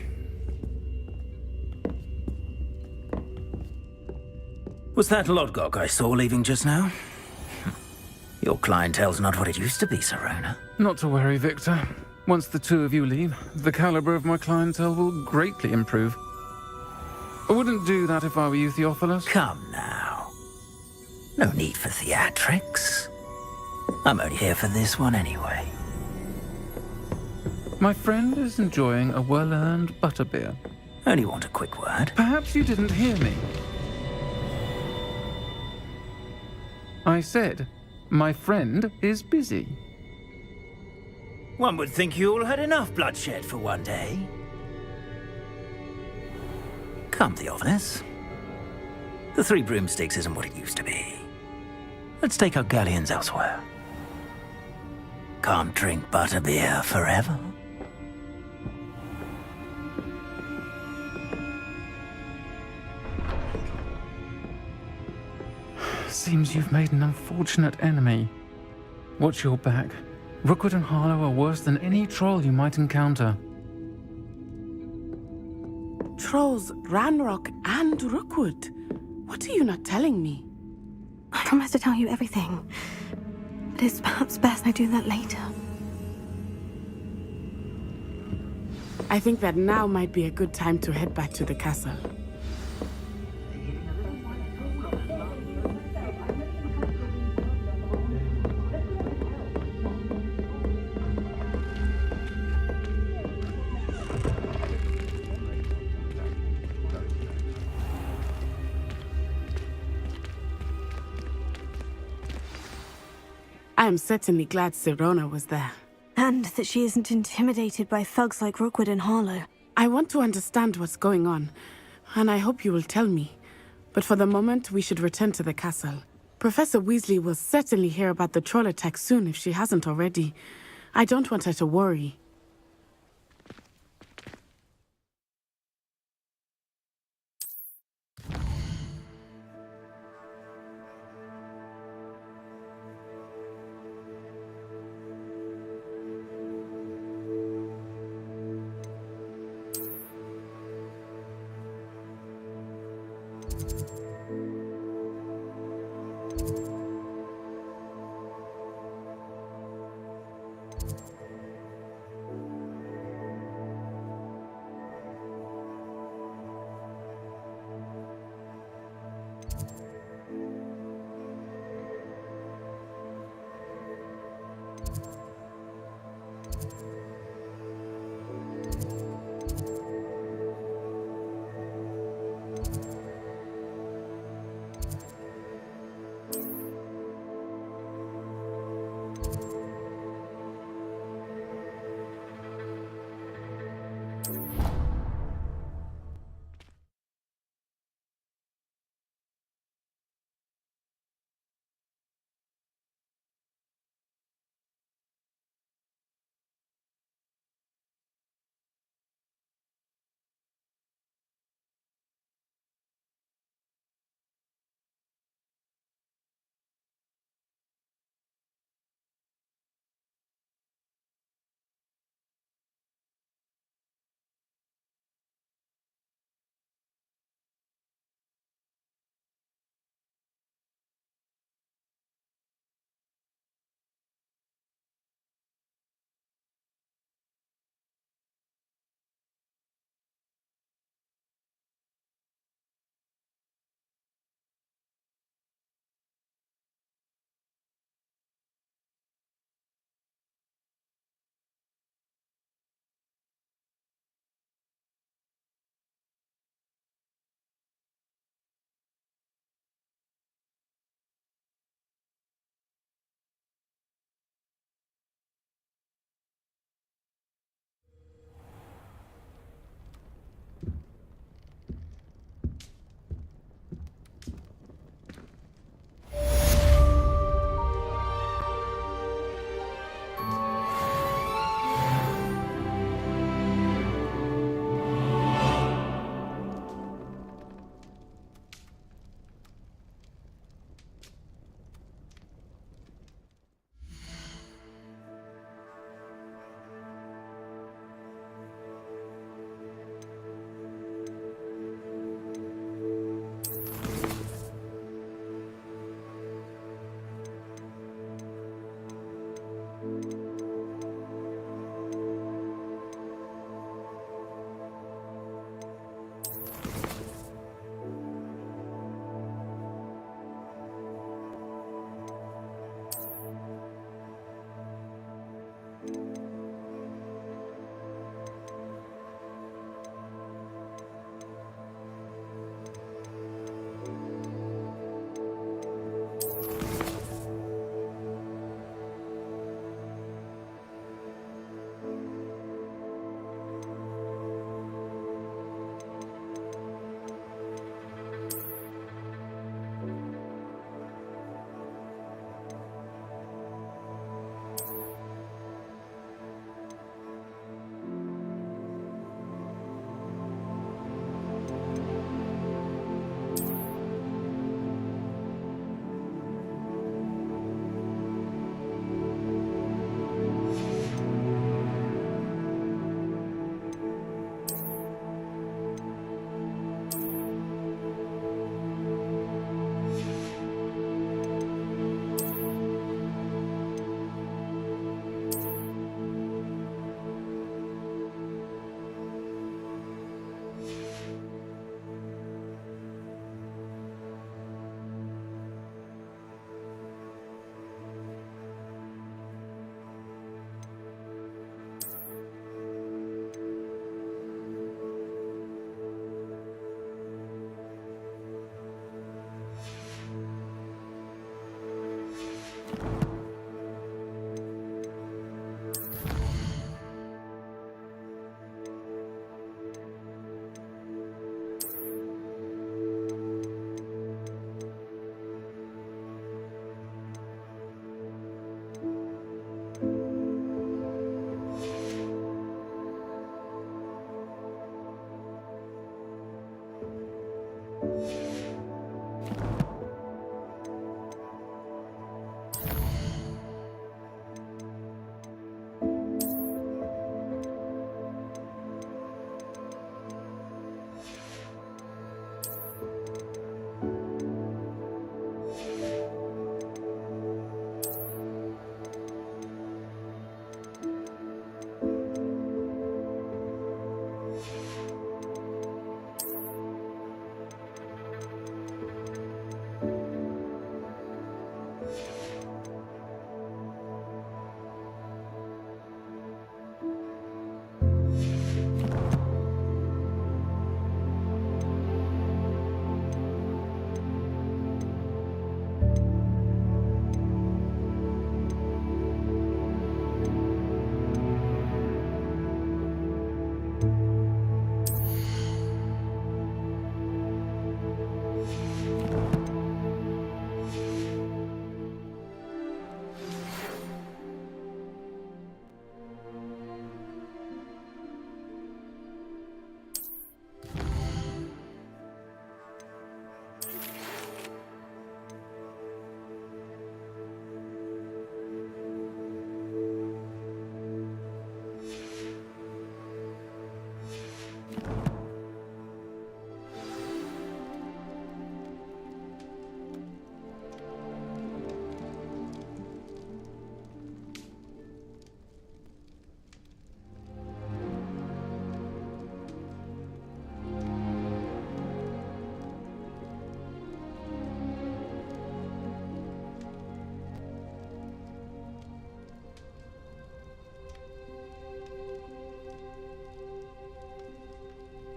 Was that Lodgok I saw leaving just now? Your clientele's not what it used to be, Serona. Not to worry, Victor. Once the two of you leave, the caliber of my clientele will greatly improve. I wouldn't do that if I were you, Theophilus. Come now. No need for theatrics. I'm only here for this one anyway. My friend is enjoying a well-earned butterbeer. Only want a quick word. Perhaps you didn't hear me. I said, my friend is busy. One would think you all had enough bloodshed for one day. Come, Theophilus. The Three Broomsticks isn't what it used to be. Let's take our galleons elsewhere. Can't drink butterbeer forever. Seems you've made an unfortunate enemy. Watch your back. Rookwood and Harlow are worse than any troll you might encounter. Trolls, Ranrock, and Rookwood. What are you not telling me? I promise to tell you everything. But it's perhaps best I do that later. I think that now might be a good time to head back to the castle. I am certainly glad Sirona was there. And that she isn't intimidated by thugs like Rookwood and Harlow. I want to understand what's going on, and I hope you will tell me. But for the moment, we should return to the castle. Professor Weasley will certainly hear about the troll attack soon if she hasn't already. I don't want her to worry.